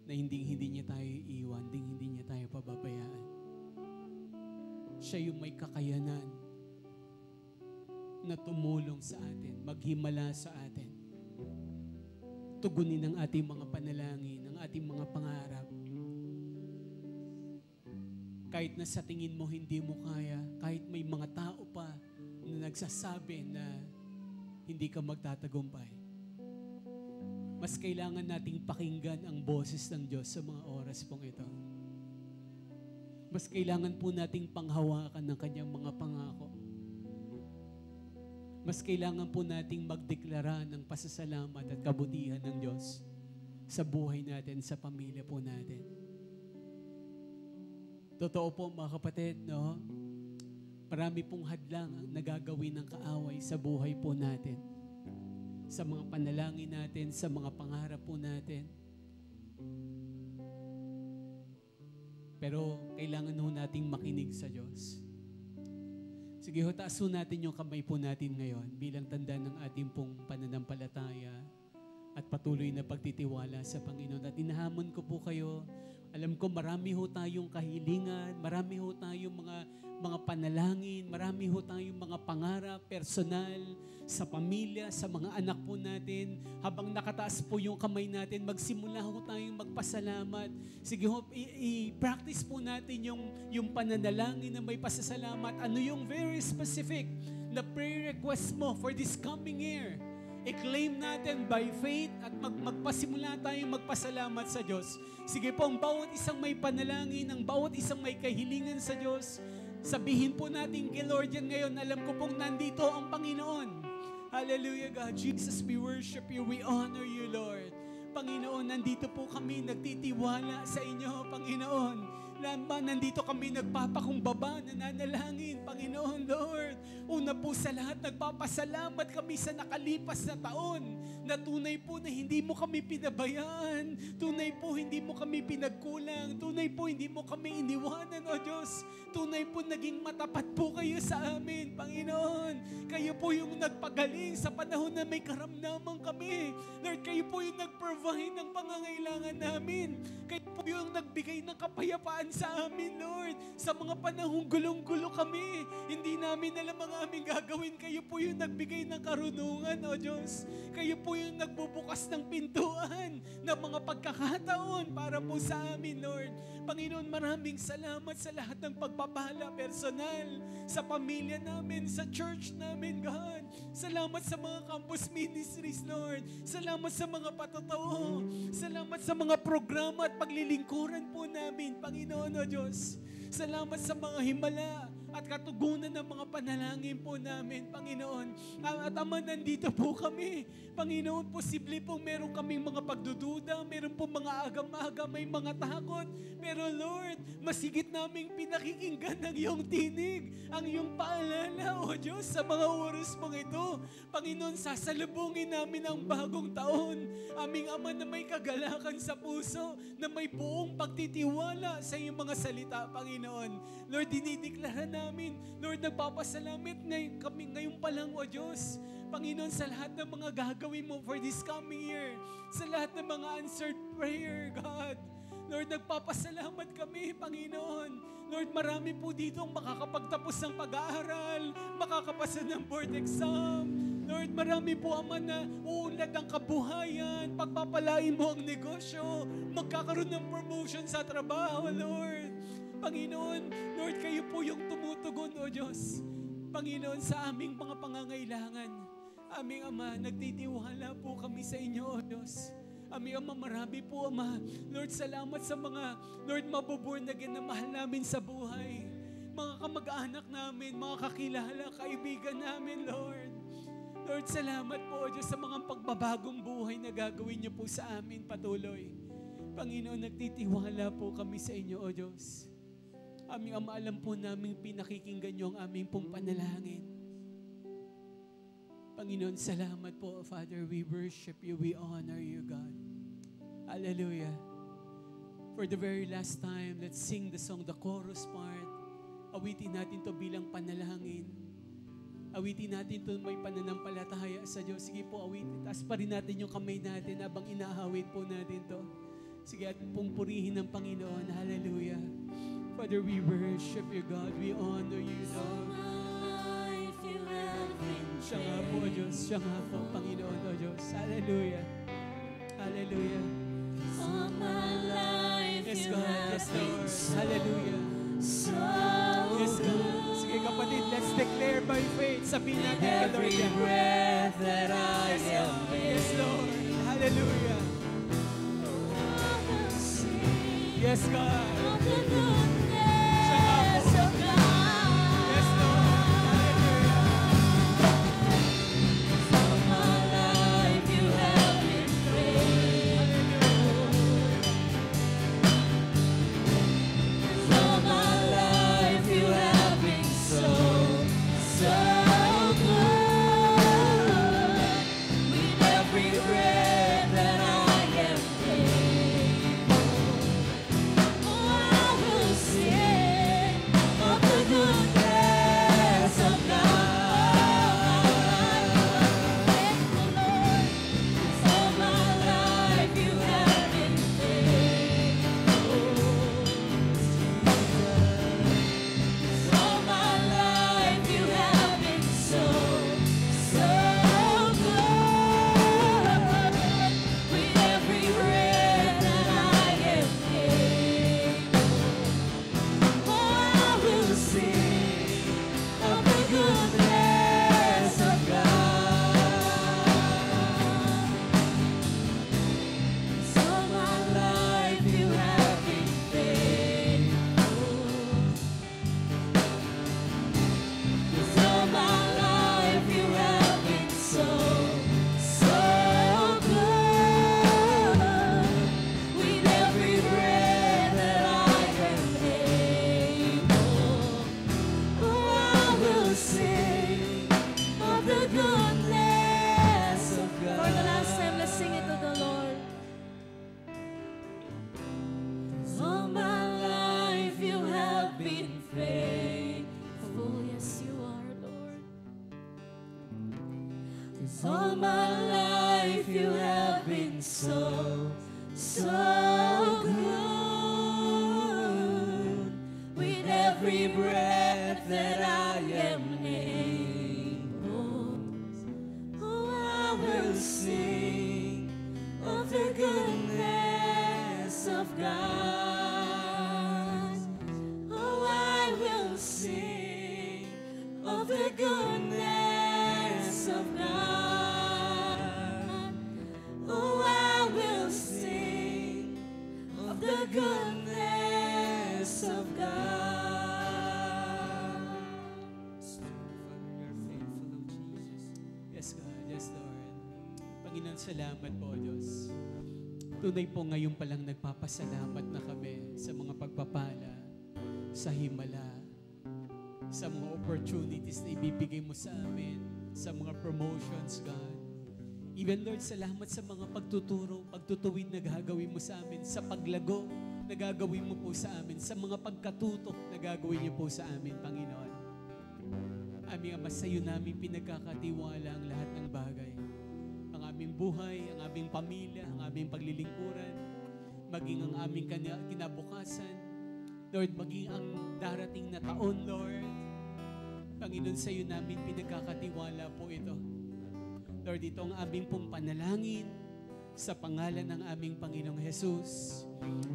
na hindi niya tayo iiwan, hindi niya tayo pababayaan. Siya yung may kakayanan na tumulong sa atin, maghimala sa atin tugunin ang ating mga panalangin, ang ating mga pangarap. Kahit na sa tingin mo hindi mo kaya, kahit may mga tao pa na nagsasabi na hindi ka magtatagumpay. Mas kailangan nating pakinggan ang boses ng Diyos sa mga oras pong ito. Mas kailangan po nating panghawakan ng kanyang mga pangako. Mas kailangan po nating magdeklara ng pasasalamat at kabutihan ng Diyos sa buhay natin, sa pamilya po natin. Totoo po mga kapatid, no? Marami pong hadlang ang nagagawin ng kaaway sa buhay po natin. Sa mga panalangin natin, sa mga pangarap po natin. Pero kailangan ho nating makinig sa Diyos. Sige ho, taas ho natin yung kamay po natin ngayon bilang tanda ng ating pong pananampalataya at patuloy na pagtitiwala sa Panginoon. At inahamon ko po kayo, alam ko marami ho tayong kahilingan, marami ho tayong mga panalangin, marami ho tayong mga pangarap, personal, sa pamilya, sa mga anak po natin. Habang nakataas po yung kamay natin, magsimula ho tayong magpasalamat. Sige ho, i-practice po natin yung pananalangin na may pasasalamat. Ano yung very specific na prayer request mo for this coming year? I-claim natin by faith at magpasimula tayong magpasalamat sa Diyos. Sige po, ang bawat isang may panalangin, ang bawat isang may kahilingan sa Diyos, sabihin po natin kay Lord yan ngayon, alam ko pong nandito ang Panginoon. Hallelujah, God. Jesus, we worship you. We honor you, Lord. Panginoon, nandito po kami nagtitiwala sa inyo, Panginoon. Nandito kami nagpapakumbaba, nananalangin, Panginoon, Lord. Una po sa lahat, nagpapasalamat kami sa nakalipas na taon na tunay po na hindi mo kami pinabayaan. Tunay po hindi mo kami pinagkulang. Tunay po hindi mo kami iniwanan, O Diyos. Tunay po naging matapat po kayo sa amin, Panginoon. Kayo po yung nagpagaling sa panahon na may karamdaman kami. Lord, kayo po yung nag-provide ng pangangailangan namin. Kayo po yung nagbigay ng kapayapaan sa amin, Lord. Sa mga panahong gulong-gulo kami, hindi namin alam ang aming gagawin. Kayo po yung nagbigay ng karunungan, O Diyos. Kayo po yung nagbubukas ng pintuan ng mga pagkakataon para po sa amin, Lord. Panginoon, maraming salamat sa lahat ng pagpapala personal, sa pamilya namin, sa church namin, God. Salamat sa mga campus ministries, Lord. Salamat sa mga patotoo. Salamat sa mga programa at paglilingkuran po namin, Panginoon, O Diyos. Salamat sa mga himala at katugunan ng mga panalangin po namin, Panginoon. At Ama, nandito po kami. Panginoon, posible pong meron kaming mga pagdududa, meron pong mga agam-agam, may mga takot. Pero Lord, masigit naming pinakikinggan ang iyong tinig, ang iyong paalala, O Diyos, sa mga oras pong ito. Panginoon, sasalubungin namin ang bagong taon. Aming Ama na may kagalakan sa puso, na may buong pagtitiwala sa iyong mga salita, Panginoon. Lord, dinideklara namin. Lord, nagpapasalamat na kami ngayon pa lang, O Diyos. Panginoon, sa lahat ng mga gagawin mo for this coming year, sa lahat ng mga answered prayer, God. Lord, nagpapasalamat kami, Panginoon. Lord, marami po dito ang makakapagtapos ng pag-aaral, makakapasa ng board exam. Lord, marami po, Ama, na uunlad ang kabuhayan, pagpapalain mo ang negosyo, magkakaroon ng promotion sa trabaho, Lord. Panginoon, Lord, kayo po yung tumutugon, O Diyos. Panginoon, sa aming mga pangangailangan, aming Ama, nagtitiwala po kami sa inyo, O Diyos. Aming Ama, marami po, Ama. Lord, salamat sa mga, Lord, mabuborn again na mahal namin sa buhay. Mga kamag-anak namin, mga kakilala, kaibigan namin, Lord. Lord, salamat po, O Diyos, sa mga pagbabagong buhay na gagawin niyo po sa amin patuloy. Panginoon, nagtitiwala po kami sa inyo, O Diyos. Aming Ama, alam po namin pinakikinggan niyo ang aming pong panalangin. Panginoon, salamat po, Father. We worship you. We honor you, God. Hallelujah. For the very last time, let's sing the song, the chorus part. Awitin natin to bilang panalangin. Awitin natin to may pananampalataya sa Diyos. Sige po, awitin. Taas pa rin natin yung kamay natin habang inaawit po natin to. Sige, at pong purihin ng Panginoon. Hallelujah. Father, we worship you, God. We honor you, Lord. Siya nga po, Diyos. Siya nga po, Panginoon, O Diyos. Hallelujah. Hallelujah. All my life Yes, you God. have Yes, been Lord. so, Hallelujah. so Yes, God. good. Sige kapatid, let's declare by faith. Sabihin natin kay Lord Every yan. breath that I Yes, am Lord. Yes, Lord. Hallelujah. I will sing Yes, God. of the goodness of God. Yes, Lord. Hallelujah. All my life you have been faithful. All my life you have been so, so good. With every breath that I am able, oh, I will sing of the goodness of God. Faithful Lord, all my life you have been faithful. All my life you have been so, so good. With every breath that I am able, oh, I will sing of the goodness of God. All my life you have been faithful. All my life you have been so, so good. With every breath that I am able, oh, I will sing of the goodness of God. For the last time, let's sing it to the Lord. All my life you have been faithful. Yes, you are, Lord. All my life you have been so, so good. With every breath that I am able, oh, I will sing of the goodness of God. Oh, I will sing of the goodness of God. Oh, I will sing of the goodness of God. Yes, God. Yes, Lord. Panginoon, salamat po, Diyos. Tunay po ngayon palang nagpapasalamat na kami sa mga pagpapala, sa himala, sa mga opportunities na ibibigay mo sa amin, sa mga promotions, God. Even, Lord, salamat sa mga pagtuturo, pagtutuwid na gagawin mo sa amin, sa paglago na gagawin mo po sa amin, sa mga pagkatutok na gagawin niyo po sa amin, Panginoon. Aming Ama, sa iyo namin pinagkakatiwala ang lahat ng bagay. Ang aming buhay, ang aming pamilya, ang aming paglilingkuran, maging ang aming kinabukasan. Lord, maging ang darating na taon, Lord. Panginoon, sa iyo namin pinagkakatiwala po ito. Lord, ito ang aming pong panalangin sa pangalan ng aming Panginoong Jesus.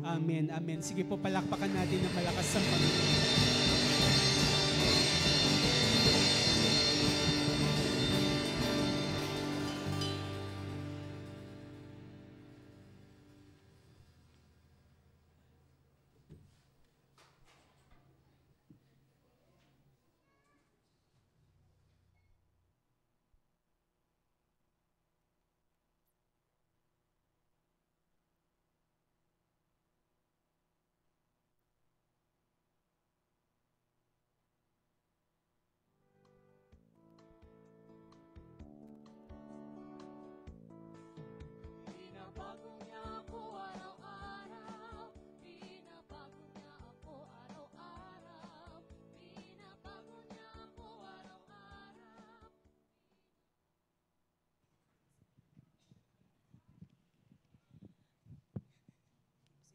Amen. Amen. Sige po, palakpakan natin ng malakas sa Panginoon.